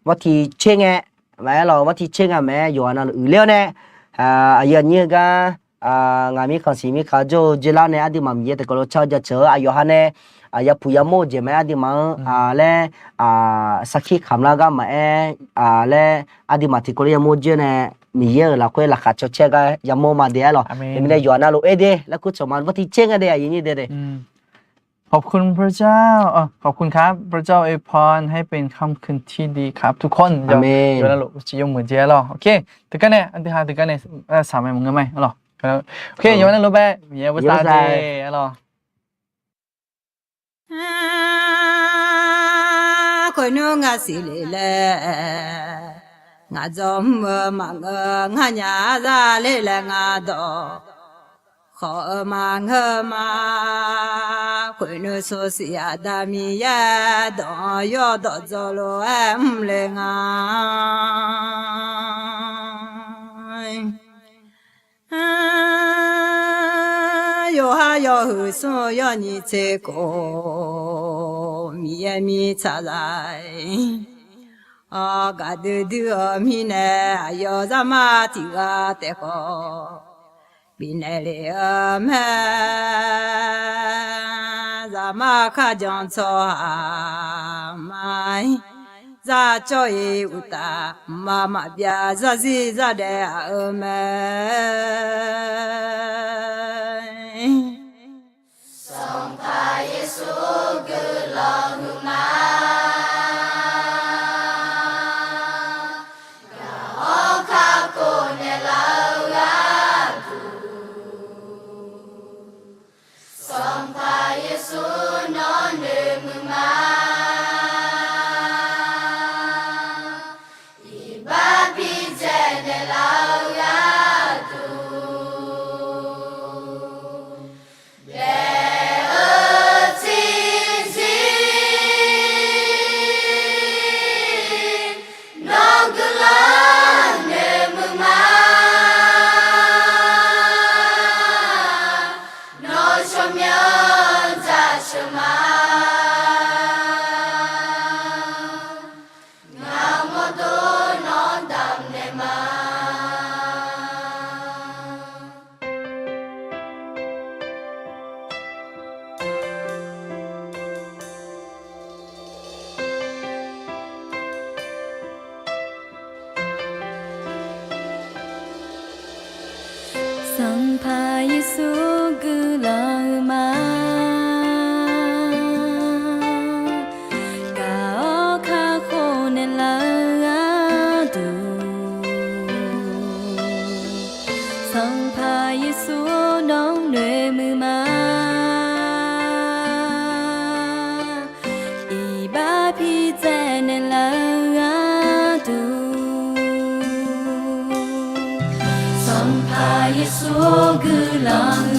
ว่าที่เชงแงแม่เราว่าที่เชงอ่ะแม่อยู่อันนั้นหรือเลี้ยวเนี่ยยันยี่ก็งามีขันสีมีขาโจเจล่าเนี่ยอดีมามีแต่ก็เราเช่าจะเจออายุฮันเนี่ยยาพุยาโมเจแม่อดีมาและสักขีคำละก็มาและอดีมาที่ก็เลยโมเจเนี่ยมีเยอะเราคุยราคาเช่าเช่ก็ยาโมมาเดียหรอไม่ได้อยู่อันนั้นหรือเดียแล้วคุณสมานว่าที่เชงอะไรอย่างนี้เด้ขอบคุณพระเจ้าขอบคุณครับพระเจ้าอวยพรให้เป็นค่ำคืนที่ดีครับทุกคนอาเมนอยู่แล้วลูกจะยงมือเจ้าหรอโอเคถึงกันเนี่ยอันที่ห้าถึงกันเนี่ยสามเมึงกันไหมหรอโอเคอยู่นั่นลูกแม่มีอะไรบ้างเจ้าหรอคนนู้งาสิเล ngã dòm mơ mà ngơ ngã nhà ra lê lê ngã đỏ khó mà ngơ mà quỷ nữ số xì à đà mi ya đỏ yo đỏ dò lô em lê ngã yo ha yo hu so yo ni che ko mi ya mi cha lai a ga de de mi ne yo za ma ti ga te ko bi ne le me za ma kha jan cho ha mai za cho ye u ta ma ma bia za zi za de a me Sampai Yesus gelama Kau kakone ladu Sampai Yesus nong nue muma Iba pi zene ladu Sampai Yesus gelang